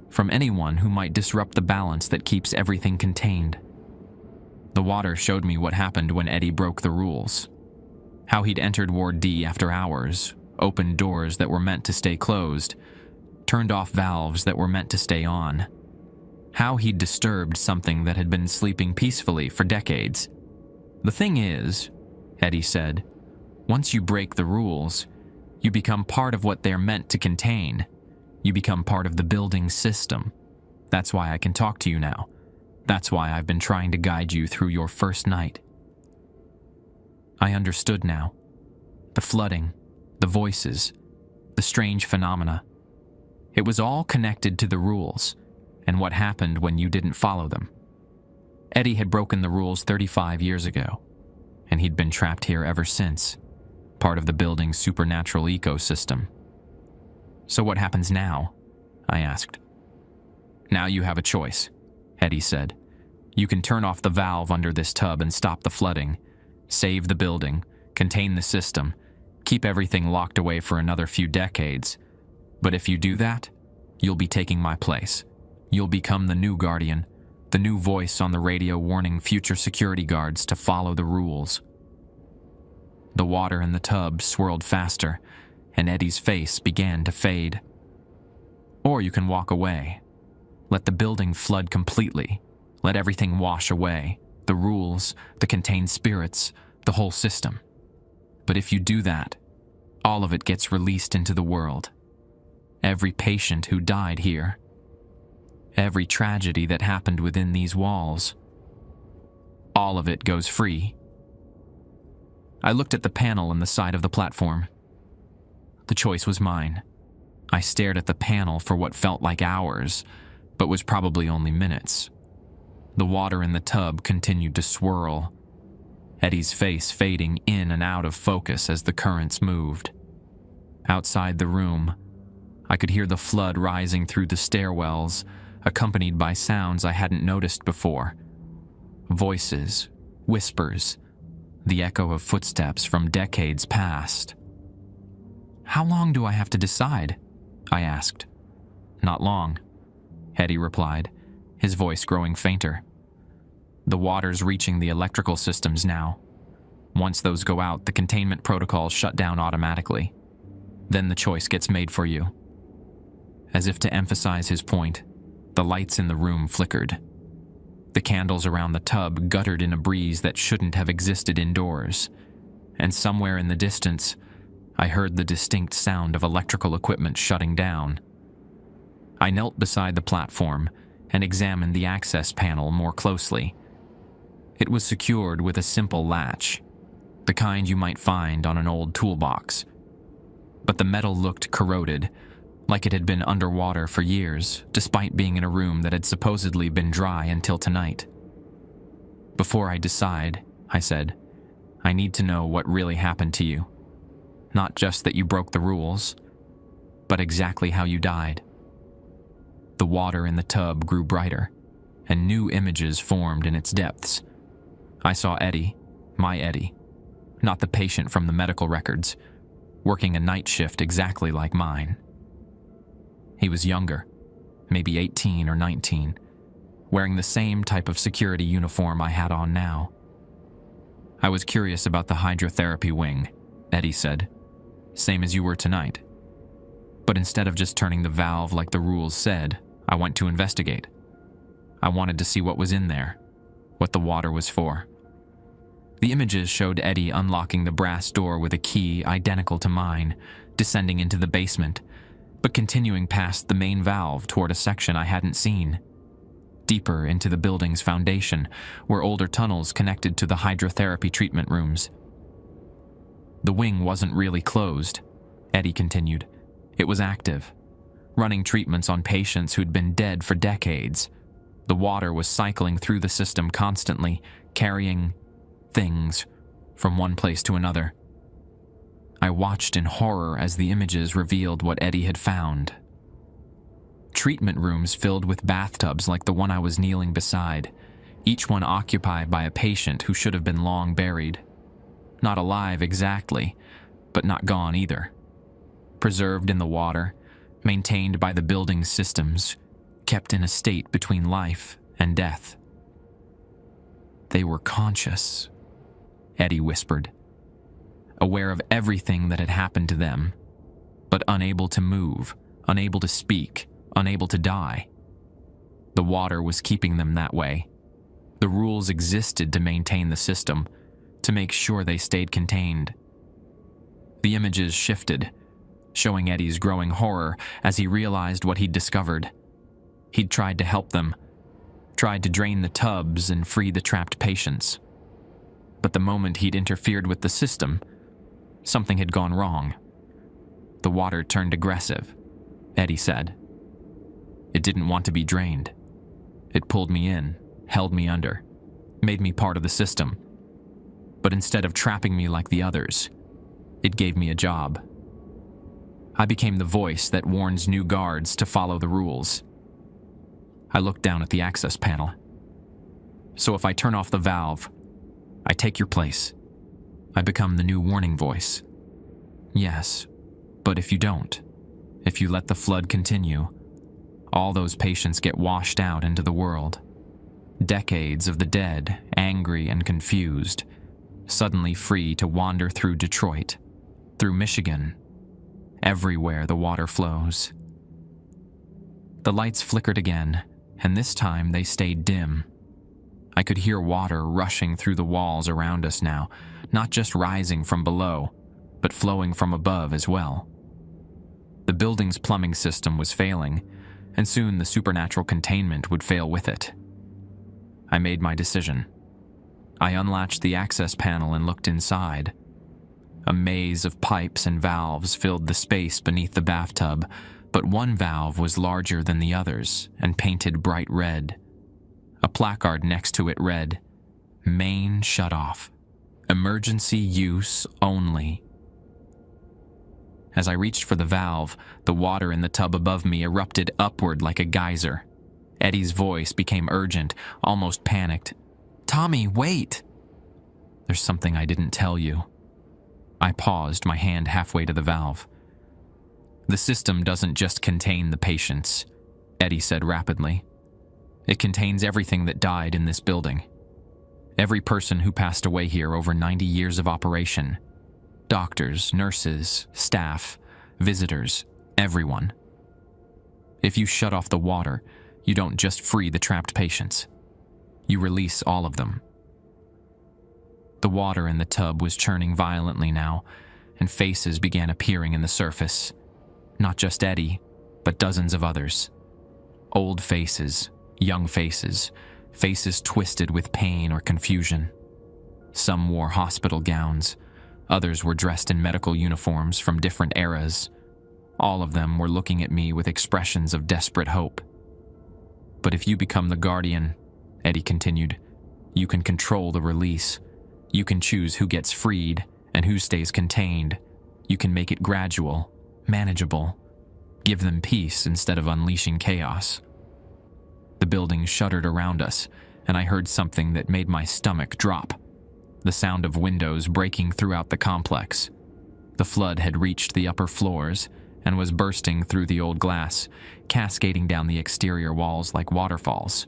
from anyone who might disrupt the balance that keeps everything contained. The water showed me what happened when Eddie broke the rules. How he'd entered Ward D after hours, opened doors that were meant to stay closed, turned off valves that were meant to stay on. How he'd disturbed something that had been sleeping peacefully for decades. The thing is, Eddie said, once you break the rules, you become part of what they're meant to contain. You become part of the building system. That's why I can talk to you now. That's why I've been trying to guide you through your first night. I understood now. The flooding, the voices, the strange phenomena. It was all connected to the rules and what happened when you didn't follow them. Eddie had broken the rules 35 years ago, and he'd been trapped here ever since, part of the building's supernatural ecosystem. So what happens now? I asked. Now you have a choice, Eddie said. You can turn off the valve under this tub and stop the flooding, save the building, contain the system, keep everything locked away for another few decades. But if you do that, you'll be taking my place. You'll become the new guardian, the new voice on the radio warning future security guards to follow the rules. The water in the tub swirled faster, and Eddie's face began to fade. Or you can walk away. Let the building flood completely. Let everything wash away. The rules, the contained spirits, the whole system. But if you do that, all of it gets released into the world. Every patient who died here. Every tragedy that happened within these walls. All of it goes free. I looked at the panel on the side of the platform. The choice was mine. I stared at the panel for what felt like hours, but was probably only minutes. The water in the tub continued to swirl, Eddie's face fading in and out of focus as the currents moved. Outside the room, I could hear the flood rising through the stairwells, accompanied by sounds I hadn't noticed before. Voices, whispers, the echo of footsteps from decades past. How long do I have to decide? I asked. Not long, Eddie replied, his voice growing fainter. The water's reaching the electrical systems now. Once those go out, the containment protocols shut down automatically. Then the choice gets made for you. As if to emphasize his point, the lights in the room flickered. The candles around the tub guttered in a breeze that shouldn't have existed indoors, and somewhere in the distance, I heard the distinct sound of electrical equipment shutting down. I knelt beside the platform and examined the access panel more closely. It was secured with a simple latch, the kind you might find on an old toolbox. But the metal looked corroded, like it had been underwater for years, despite being in a room that had supposedly been dry until tonight. Before I decide, I said, I need to know what really happened to you. Not just that you broke the rules, but exactly how you died. The water in the tub grew brighter, and new images formed in its depths. I saw Eddie, my Eddie, not the patient from the medical records, working a night shift exactly like mine. He was younger, maybe 18 or 19, wearing the same type of security uniform I had on now. I was curious about the hydrotherapy wing, Eddie said. Same as you were tonight. But instead of just turning the valve like the rules said, I went to investigate. I wanted to see what was in there, what the water was for. The images showed Eddie unlocking the brass door with a key identical to mine, descending into the basement, but continuing past the main valve toward a section I hadn't seen. Deeper into the building's foundation, where older tunnels connected to the hydrotherapy treatment rooms. The wing wasn't really closed, Eddie continued. It was active, running treatments on patients who'd been dead for decades. The water was cycling through the system constantly, carrying things from one place to another. I watched in horror as the images revealed what Eddie had found. Treatment rooms filled with bathtubs like the one I was kneeling beside, each one occupied by a patient who should have been long buried. Not alive exactly, but not gone either. Preserved in the water, maintained by the building's systems, kept in a state between life and death. They were conscious, Eddie whispered, aware of everything that had happened to them, but unable to move, unable to speak, unable to die. The water was keeping them that way. The rules existed to maintain the system, to make sure they stayed contained. The images shifted, showing Eddie's growing horror as he realized what he'd discovered. He'd tried to help them, tried to drain the tubs and free the trapped patients. But the moment he'd interfered with the system, something had gone wrong. The water turned aggressive, Eddie said. It didn't want to be drained. It pulled me in, held me under, made me part of the system. But instead of trapping me like the others, it gave me a job. I became the voice that warns new guards to follow the rules. I looked down at the access panel. So if I turn off the valve, I take your place. I become the new warning voice. Yes, but if you don't, if you let the flood continue, all those patients get washed out into the world. Decades of the dead, angry and confused, suddenly free to wander through Detroit, through Michigan, everywhere the water flows. The lights flickered again, and this time they stayed dim. I could hear water rushing through the walls around us now, not just rising from below, but flowing from above as well. The building's plumbing system was failing, and soon the supernatural containment would fail with it. I made my decision. I unlatched the access panel and looked inside. A maze of pipes and valves filled the space beneath the bathtub, but one valve was larger than the others and painted bright red. A placard next to it read, "Main shut off. Emergency use only." As I reached for the valve, the water in the tub above me erupted upward like a geyser. Eddie's voice became urgent, almost panicked. "Tommy, wait!" "There's something I didn't tell you." I paused, my hand halfway to the valve. "The system doesn't just contain the patients," Eddie said rapidly. "It contains everything that died in this building. Every person who passed away here over 90 years of operation. Doctors, nurses, staff, visitors, everyone. If you shut off the water, you don't just free the trapped patients. You release all of them." The water in the tub was churning violently now, and faces began appearing in the surface. Not just Eddie, but dozens of others. Old faces, young faces, faces twisted with pain or confusion. Some wore hospital gowns. Others were dressed in medical uniforms from different eras. All of them were looking at me with expressions of desperate hope. "But if you become the guardian," Eddie continued, "you can control the release. You can choose who gets freed and who stays contained. You can make it gradual, manageable. Give them peace instead of unleashing chaos." The building shuddered around us, and I heard something that made my stomach drop. The sound of windows breaking throughout the complex. The flood had reached the upper floors and was bursting through the old glass, cascading down the exterior walls like waterfalls.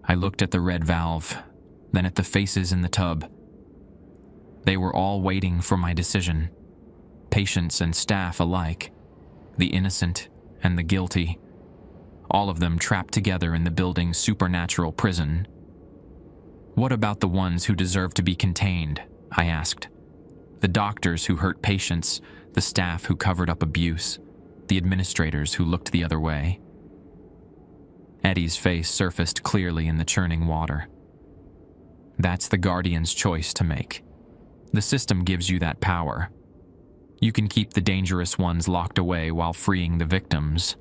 I looked at the red valve, then at the faces in the tub. They were all waiting for my decision. Patients and staff alike. The innocent and the guilty. All of them trapped together in the building's supernatural prison. "What about the ones who deserve to be contained?" I asked. "The doctors who hurt patients, the staff who covered up abuse, the administrators who looked the other way." Eddie's face surfaced clearly in the churning water. "That's the Guardian's choice to make. The system gives you that power. You can keep the dangerous ones locked away while freeing the victims."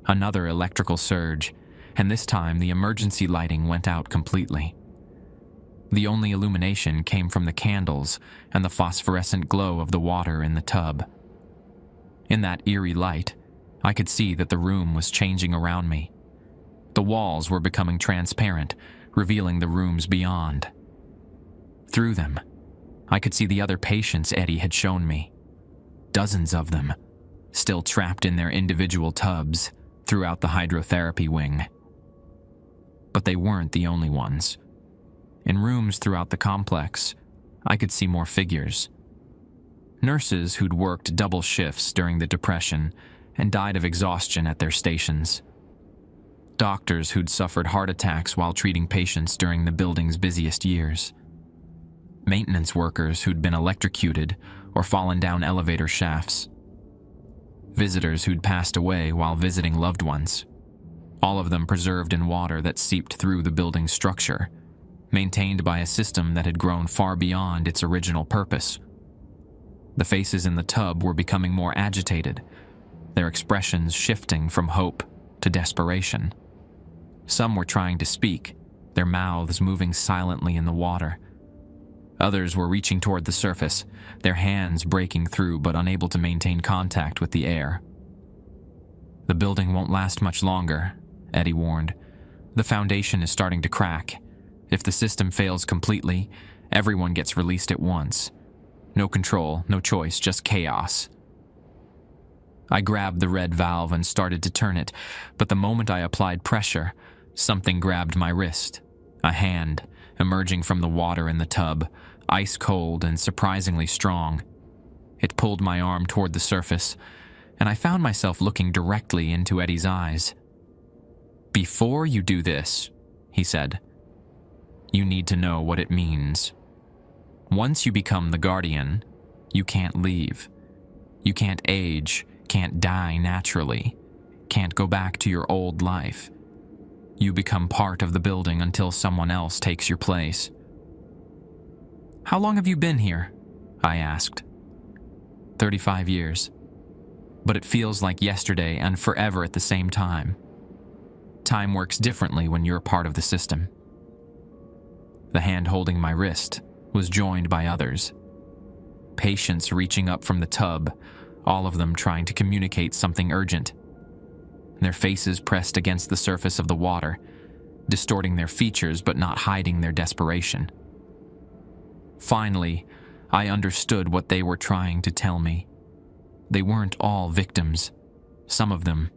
Another electrical surge, and this time the emergency lighting went out completely. The only illumination came from the candles and the phosphorescent glow of the water in the tub. In that eerie light, I could see that the room was changing around me. The walls were becoming transparent, revealing the rooms beyond. Through them, I could see the other patients Eddie had shown me. Dozens of them, still trapped in their individual tubs throughout the hydrotherapy wing. But they weren't the only ones. In rooms throughout the complex, I could see more figures. Nurses who'd worked double shifts during the Depression and died of exhaustion at their stations. Doctors who'd suffered heart attacks while treating patients during the building's busiest years. Maintenance workers who'd been electrocuted or fallen down elevator shafts. Visitors who'd passed away while visiting loved ones. All of them preserved in water that seeped through the building's structure, maintained by a system that had grown far beyond its original purpose. The faces in the tub were becoming more agitated, their expressions shifting from hope to desperation. Some were trying to speak, their mouths moving silently in the water. Others were reaching toward the surface, their hands breaking through but unable to maintain contact with the air. "The building won't last much longer," Eddie warned. "The foundation is starting to crack. If the system fails completely, everyone gets released at once. No control, no choice, just chaos." I grabbed the red valve and started to turn it, but the moment I applied pressure, something grabbed my wrist. A hand, emerging from the water in the tub, ice cold and surprisingly strong. It pulled my arm toward the surface, and I found myself looking directly into Eddie's eyes. "Before you do this," he said, "you need to know what it means. Once you become the Guardian, you can't leave. You can't age, can't die naturally, can't go back to your old life. You become part of the building until someone else takes your place." "How long have you been here?" I asked. 35 years. But it feels like yesterday and forever at the same time. Time works differently when you're part of the system. The hand holding my wrist was joined by others. Patients reaching up from the tub, all of them trying to communicate something urgent. Their faces pressed against the surface of the water, distorting their features but not hiding their desperation. Finally, I understood what they were trying to tell me. They weren't all victims. Some of them,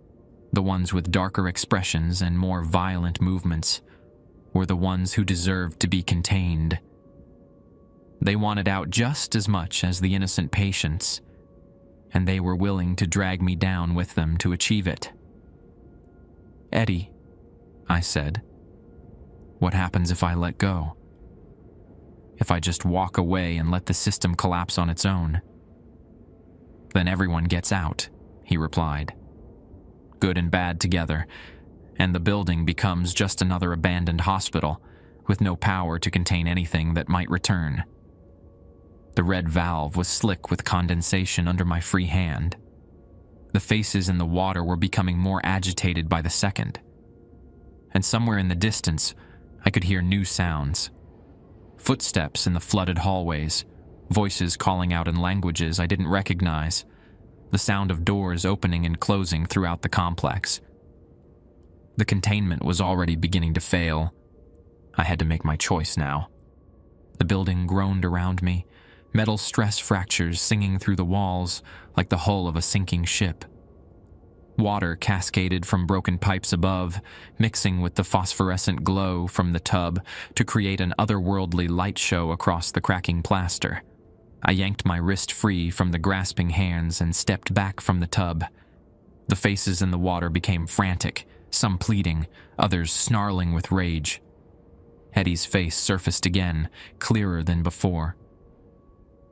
the ones with darker expressions and more violent movements, were the ones who deserved to be contained. They wanted out just as much as the innocent patients, and they were willing to drag me down with them to achieve it. "Eddie," I said, "what happens if I let go? If I just walk away and let the system collapse on its own?" "Then everyone gets out," he replied. "Good and bad together, and the building becomes just another abandoned hospital with no power to contain anything that might return." The red valve was slick with condensation under my free hand. The faces in the water were becoming more agitated by the second. And somewhere in the distance, I could hear new sounds. Footsteps in the flooded hallways, voices calling out in languages I didn't recognize, the sound of doors opening and closing throughout the complex. The containment was already beginning to fail. I had to make my choice now. The building groaned around me, metal stress fractures singing through the walls like the hull of a sinking ship. Water cascaded from broken pipes above, mixing with the phosphorescent glow from the tub to create an otherworldly light show across the cracking plaster. I yanked my wrist free from the grasping hands and stepped back from the tub. The faces in the water became frantic, some pleading, others snarling with rage. Eddie's face surfaced again, clearer than before.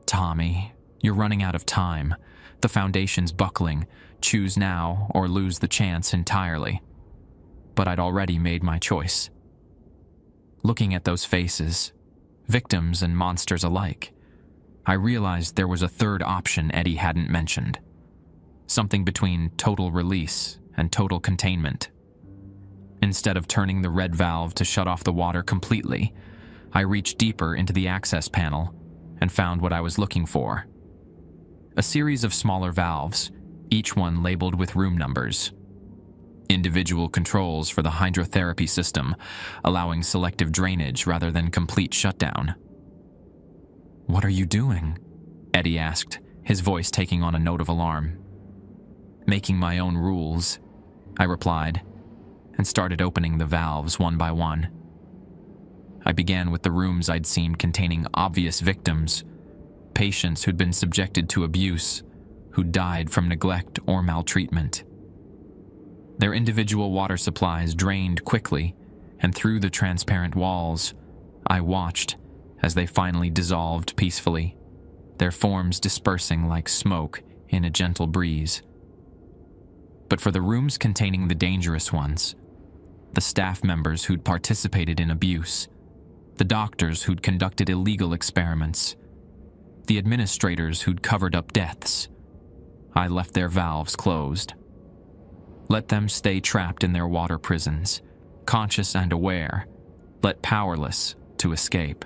"Tommy, you're running out of time. The foundation's buckling. Choose now or lose the chance entirely." But I'd already made my choice. Looking at those faces, victims and monsters alike, I realized there was a third option Eddie hadn't mentioned. Something between total release and total containment. Instead of turning the red valve to shut off the water completely, I reached deeper into the access panel and found what I was looking for. A series of smaller valves, each one labeled with room numbers. Individual controls for the hydrotherapy system, allowing selective drainage rather than complete shutdown. "What are you doing?" Eddie asked, his voice taking on a note of alarm. "Making my own rules," I replied, and started opening the valves one by one. I began with the rooms I'd seen containing obvious victims, patients who'd been subjected to abuse, who died from neglect or maltreatment. Their individual water supplies drained quickly, and through the transparent walls, I watched as they finally dissolved peacefully, their forms dispersing like smoke in a gentle breeze. But for the rooms containing the dangerous ones, the staff members who'd participated in abuse, the doctors who'd conducted illegal experiments, the administrators who'd covered up deaths, I left their valves closed. Let them stay trapped in their water prisons, conscious and aware, yet powerless to escape.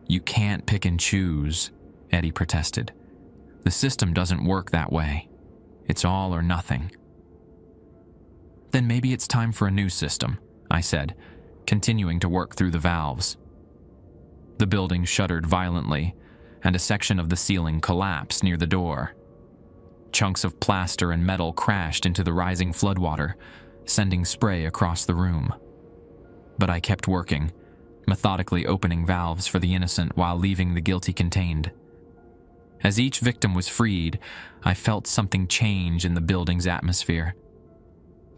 "You can't pick and choose," Eddie protested. "The system doesn't work that way. It's all or nothing." "Then maybe it's time for a new system," I said, continuing to work through the valves. The building shuddered violently, and a section of the ceiling collapsed near the door. Chunks of plaster and metal crashed into the rising floodwater, sending spray across the room. But I kept working, methodically opening valves for the innocent while leaving the guilty contained. As each victim was freed, I felt something change in the building's atmosphere.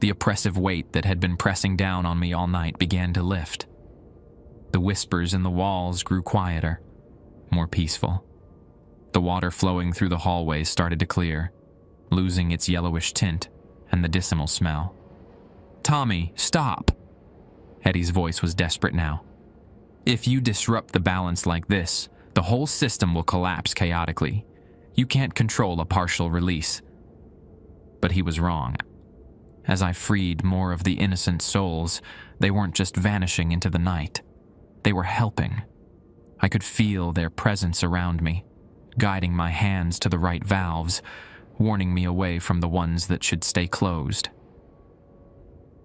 The oppressive weight that had been pressing down on me all night began to lift. The whispers in the walls grew quieter, more peaceful. The water flowing through the hallways started to clear, losing its yellowish tint and the dismal smell. "Tommy, stop!" Eddie's voice was desperate now. "If you disrupt the balance like this, the whole system will collapse chaotically. You can't control a partial release." But he was wrong. As I freed more of the innocent souls, they weren't just vanishing into the night. They were helping. I could feel their presence around me, guiding my hands to the right valves, warning me away from the ones that should stay closed.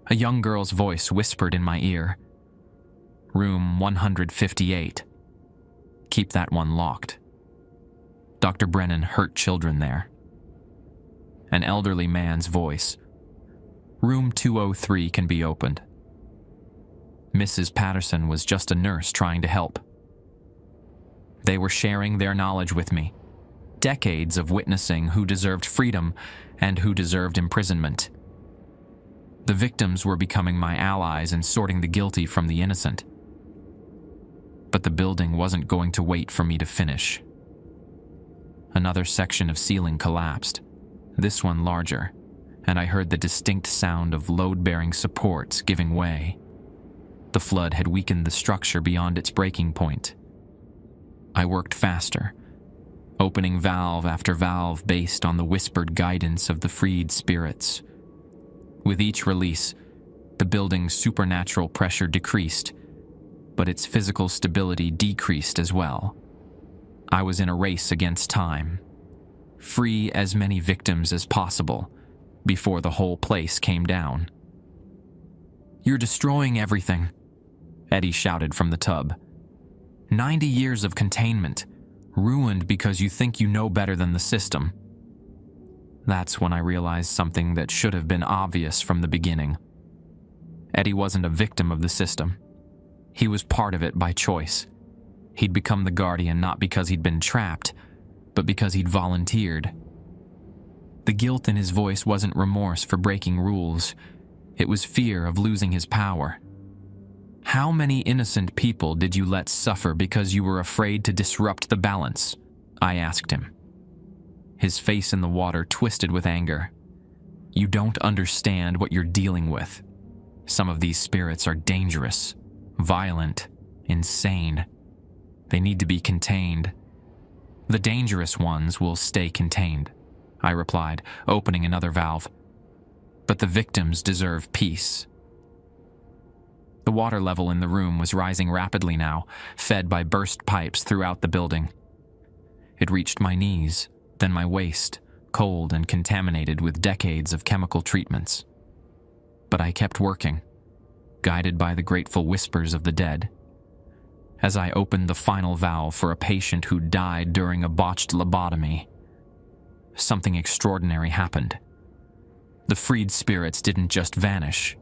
A young girl's voice whispered in my ear, "Room 158. Keep that one locked. Dr. Brennan hurt children there." An elderly man's voice, "Room 203 can be opened." Mrs. Patterson was just a nurse trying to help. They were sharing their knowledge with me, decades of witnessing who deserved freedom and who deserved imprisonment. The victims were becoming my allies in sorting the guilty from the innocent. But the building wasn't going to wait for me to finish. Another section of ceiling collapsed, this one larger, and I heard the distinct sound of load-bearing supports giving way. The flood had weakened the structure beyond its breaking point. I worked faster, opening valve after valve based on the whispered guidance of the freed spirits. With each release, the building's supernatural pressure decreased, but its physical stability decreased as well. I was in a race against time. Free as many victims as possible before the whole place came down. "You're destroying everything," Eddie shouted from the tub. 90 years of containment, ruined because you think you know better than the system." That's when I realized something that should have been obvious from the beginning. Eddie wasn't a victim of the system. He was part of it by choice. He'd become the guardian not because he'd been trapped, but because he'd volunteered. The guilt in his voice wasn't remorse for breaking rules. It was fear of losing his power. "How many innocent people did you let suffer because you were afraid to disrupt the balance?" I asked him. His face in the water twisted with anger. "You don't understand what you're dealing with. Some of these spirits are dangerous, violent, insane. They need to be contained. The dangerous ones will stay contained," I replied, opening another valve. "But the victims deserve peace, The water level in the room was rising rapidly now, fed by burst pipes throughout the building. It reached my knees, then my waist, cold and contaminated with decades of chemical treatments. But I kept working, guided by the grateful whispers of the dead. As I opened the final valve for a patient who died during a botched lobotomy, something extraordinary happened. The freed spirits didn't just vanish.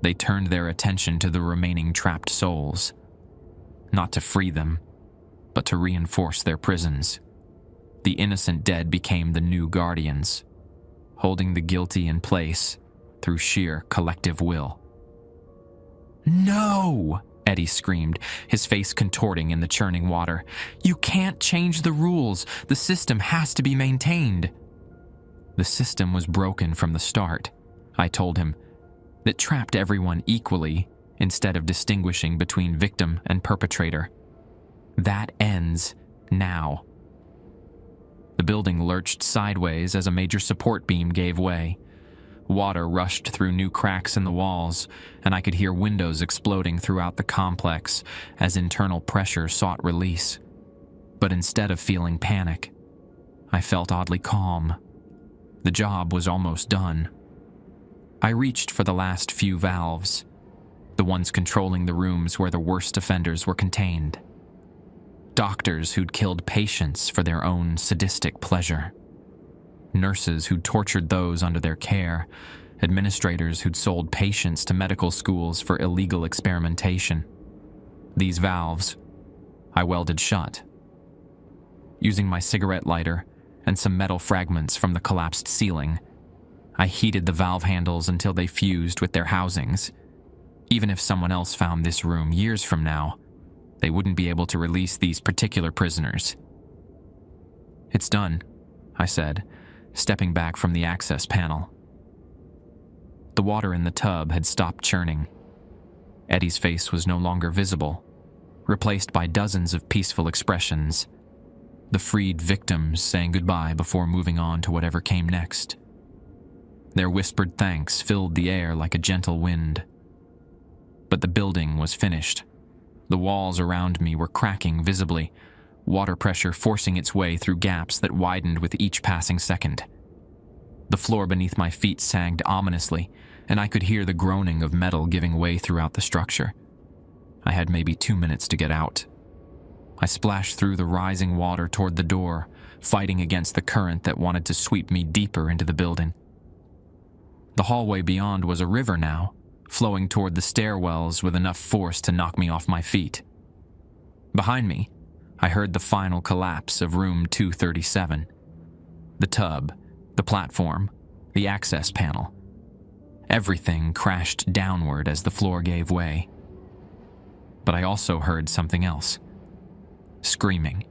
They turned their attention to the remaining trapped souls, not to free them, but to reinforce their prisons. The innocent dead became the new guardians, holding the guilty in place through sheer collective will. "No!" Eddie screamed, his face contorting in the churning water. "You can't change the rules. The system has to be maintained." The system was broken from the start, I told him. That trapped everyone equally instead of distinguishing between victim and perpetrator. That ends now. The building lurched sideways as a major support beam gave way. Water rushed through new cracks in the walls, and I could hear windows exploding throughout the complex as internal pressure sought release. But instead of feeling panic, I felt oddly calm. The job was almost done. I reached for the last few valves, the ones controlling the rooms where the worst offenders were contained. Doctors who'd killed patients for their own sadistic pleasure. Nurses who'd tortured those under their care. Administrators who'd sold patients to medical schools for illegal experimentation. These valves, I welded shut. Using my cigarette lighter and some metal fragments from the collapsed ceiling, I heated the valve handles until they fused with their housings. Even if someone else found this room years from now, they wouldn't be able to release these particular prisoners. "It's done," I said, stepping back from the access panel. The water in the tub had stopped churning. Eddie's face was no longer visible, replaced by dozens of peaceful expressions. The freed victims saying goodbye before moving on to whatever came next. Their whispered thanks filled the air like a gentle wind. But the building was finished. The walls around me were cracking visibly, water pressure forcing its way through gaps that widened with each passing second. The floor beneath my feet sagged ominously, and I could hear the groaning of metal giving way throughout the structure. I had maybe 2 minutes to get out. I splashed through the rising water toward the door, fighting against the current that wanted to sweep me deeper into the building. The hallway beyond was a river now, flowing toward the stairwells with enough force to knock me off my feet. Behind me, I heard the final collapse of room 237. The tub, the platform, the access panel. Everything crashed downward as the floor gave way. But I also heard something else. Screaming.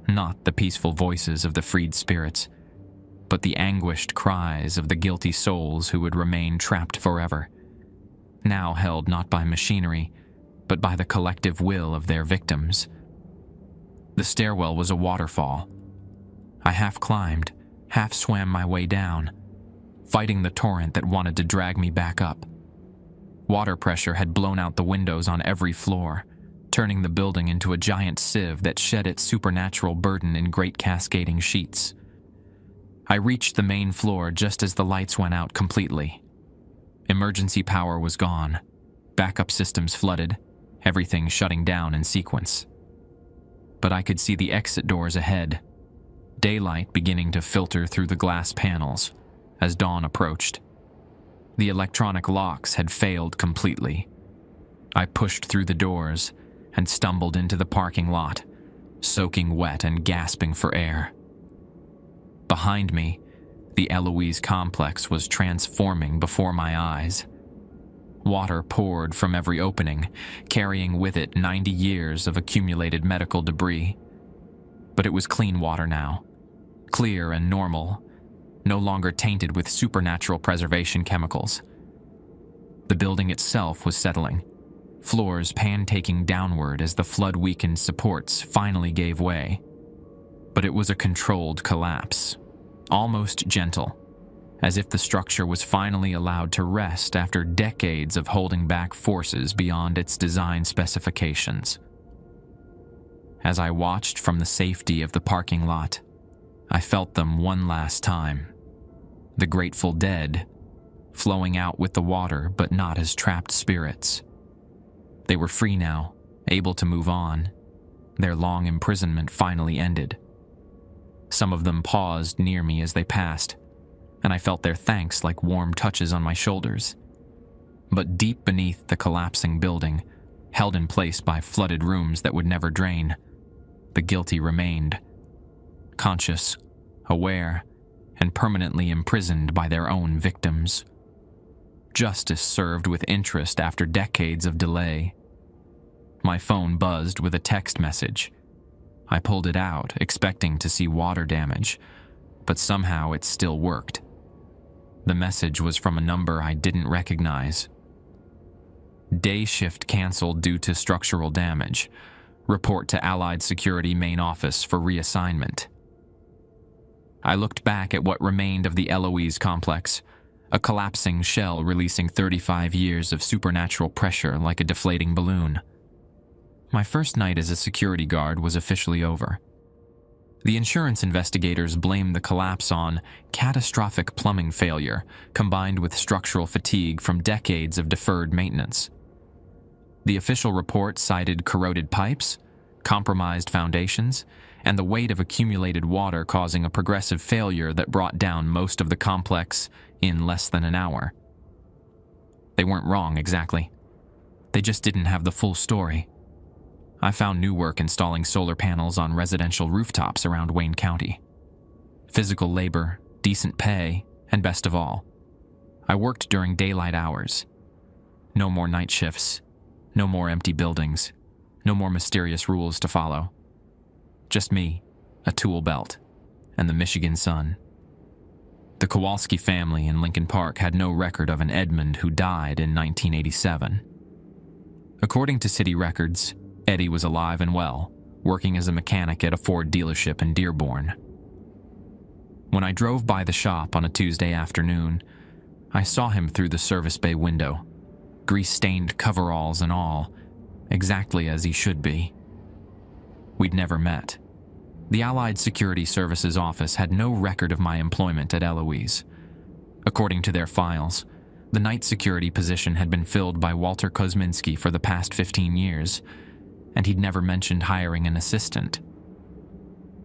Not the peaceful voices of the freed spirits, but the anguished cries of the guilty souls who would remain trapped forever, now held not by machinery, but by the collective will of their victims. The stairwell was a waterfall. I half climbed, half swam my way down, fighting the torrent that wanted to drag me back up. Water pressure had blown out the windows on every floor, turning the building into a giant sieve that shed its supernatural burden in great cascading sheets. I reached the main floor just as the lights went out completely. Emergency power was gone, backup systems flooded, everything shutting down in sequence. But I could see the exit doors ahead, daylight beginning to filter through the glass panels as dawn approached. The electronic locks had failed completely. I pushed through the doors and stumbled into the parking lot, soaking wet and gasping for air. Behind me, the Eloise complex was transforming before my eyes. Water poured from every opening, carrying with it 90 years of accumulated medical debris. But it was clean water now, clear and normal, no longer tainted with supernatural preservation chemicals. The building itself was settling, floors pan-taking downward as the flood-weakened supports finally gave way. But it was a controlled collapse, almost gentle, as if the structure was finally allowed to rest after decades of holding back forces beyond its design specifications. As I watched from the safety of the parking lot, I felt them one last time. The Grateful Dead, flowing out with the water but not as trapped spirits. They were free now, able to move on. Their long imprisonment finally ended. Some of them paused near me as they passed, and I felt their thanks like warm touches on my shoulders. But deep beneath the collapsing building, held in place by flooded rooms that would never drain, the guilty remained, conscious, aware, and permanently imprisoned by their own victims. Justice served with interest after decades of delay. My phone buzzed with a text message. I pulled it out, expecting to see water damage, but somehow it still worked. The message was from a number I didn't recognize. Day shift canceled due to structural damage. Report to Allied Security Main Office for reassignment. I looked back at what remained of the Eloise complex, a collapsing shell releasing 35 years of supernatural pressure like a deflating balloon. My first night as a security guard was officially over. The insurance investigators blamed the collapse on catastrophic plumbing failure combined with structural fatigue from decades of deferred maintenance. The official report cited corroded pipes, compromised foundations, and the weight of accumulated water causing a progressive failure that brought down most of the complex in less than an hour. They weren't wrong exactly. They just didn't have the full story. I found new work installing solar panels on residential rooftops around Wayne County. Physical labor, decent pay, and best of all, I worked during daylight hours. No more night shifts, no more empty buildings, no more mysterious rules to follow. Just me, a tool belt, and the Michigan sun. The Kowalski family in Lincoln Park had no record of an Edmund who died in 1987. According to city records, Eddie was alive and well, working as a mechanic at a Ford dealership in Dearborn. When I drove by the shop on a Tuesday afternoon, I saw him through the service bay window, grease-stained coveralls and all, exactly as he should be. We'd never met. The Allied Security Services office had no record of my employment at Eloise. According to their files, the night security position had been filled by Walter Kosminski for the past 15 years, and he'd never mentioned hiring an assistant.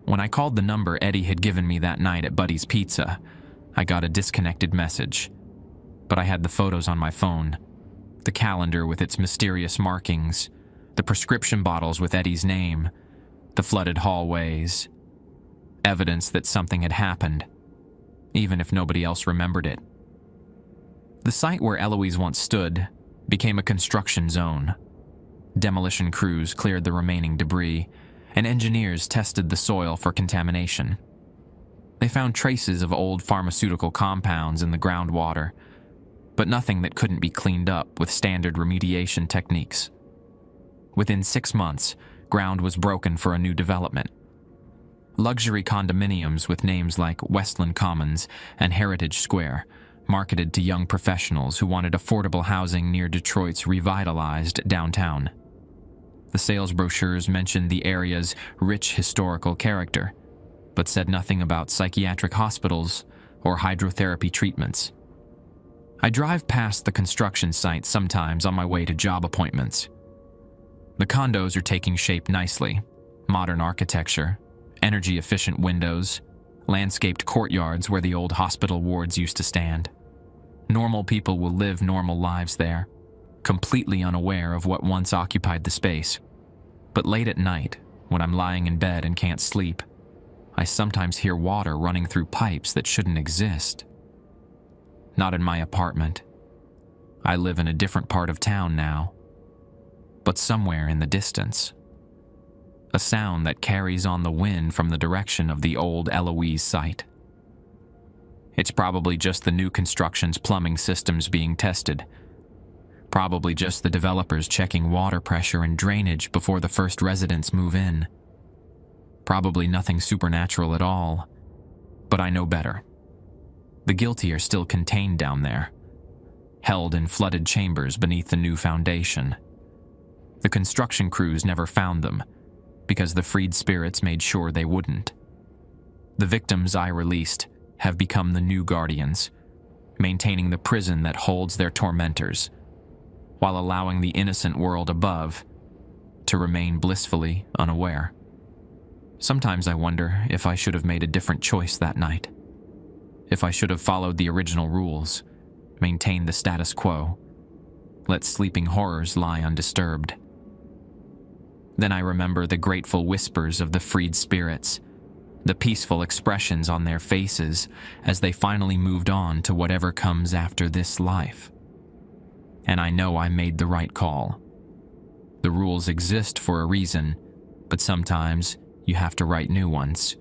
When I called the number Eddie had given me that night at Buddy's Pizza, I got a disconnected message. But I had the photos on my phone, the calendar with its mysterious markings, the prescription bottles with Eddie's name, the flooded hallways, evidence that something had happened, even if nobody else remembered it. The site where Eloise once stood became a construction zone. Demolition crews cleared the remaining debris, and engineers tested the soil for contamination. They found traces of old pharmaceutical compounds in the groundwater, but nothing that couldn't be cleaned up with standard remediation techniques. Within 6 months, ground was broken for a new development. Luxury condominiums with names like Westland Commons and Heritage Square, marketed to young professionals who wanted affordable housing near Detroit's revitalized downtown. The sales brochures mentioned the area's rich historical character, but said nothing about psychiatric hospitals or hydrotherapy treatments. I drive past the construction site sometimes on my way to job appointments. The condos are taking shape nicely. Modern architecture, energy-efficient windows, landscaped courtyards where the old hospital wards used to stand. Normal people will live normal lives there, completely unaware of what once occupied the space. But late at night, when I'm lying in bed and can't sleep, I sometimes hear water running through pipes that shouldn't exist. Not in my apartment. I live in a different part of town now, but somewhere in the distance. A sound that carries on the wind from the direction of the old Eloise site. It's probably just the new construction's plumbing systems being tested. Probably just the developers checking water pressure and drainage before the first residents move in. Probably nothing supernatural at all, but I know better. The guilty are still contained down there, held in flooded chambers beneath the new foundation. The construction crews never found them, because the freed spirits made sure they wouldn't. The victims I released have become the new guardians, maintaining the prison that holds their tormentors, while allowing the innocent world above to remain blissfully unaware. Sometimes I wonder if I should have made a different choice that night. If I should have followed the original rules, maintained the status quo, let sleeping horrors lie undisturbed. Then I remember the grateful whispers of the freed spirits, the peaceful expressions on their faces as they finally moved on to whatever comes after this life. And I know I made the right call. The rules exist for a reason, but sometimes you have to write new ones.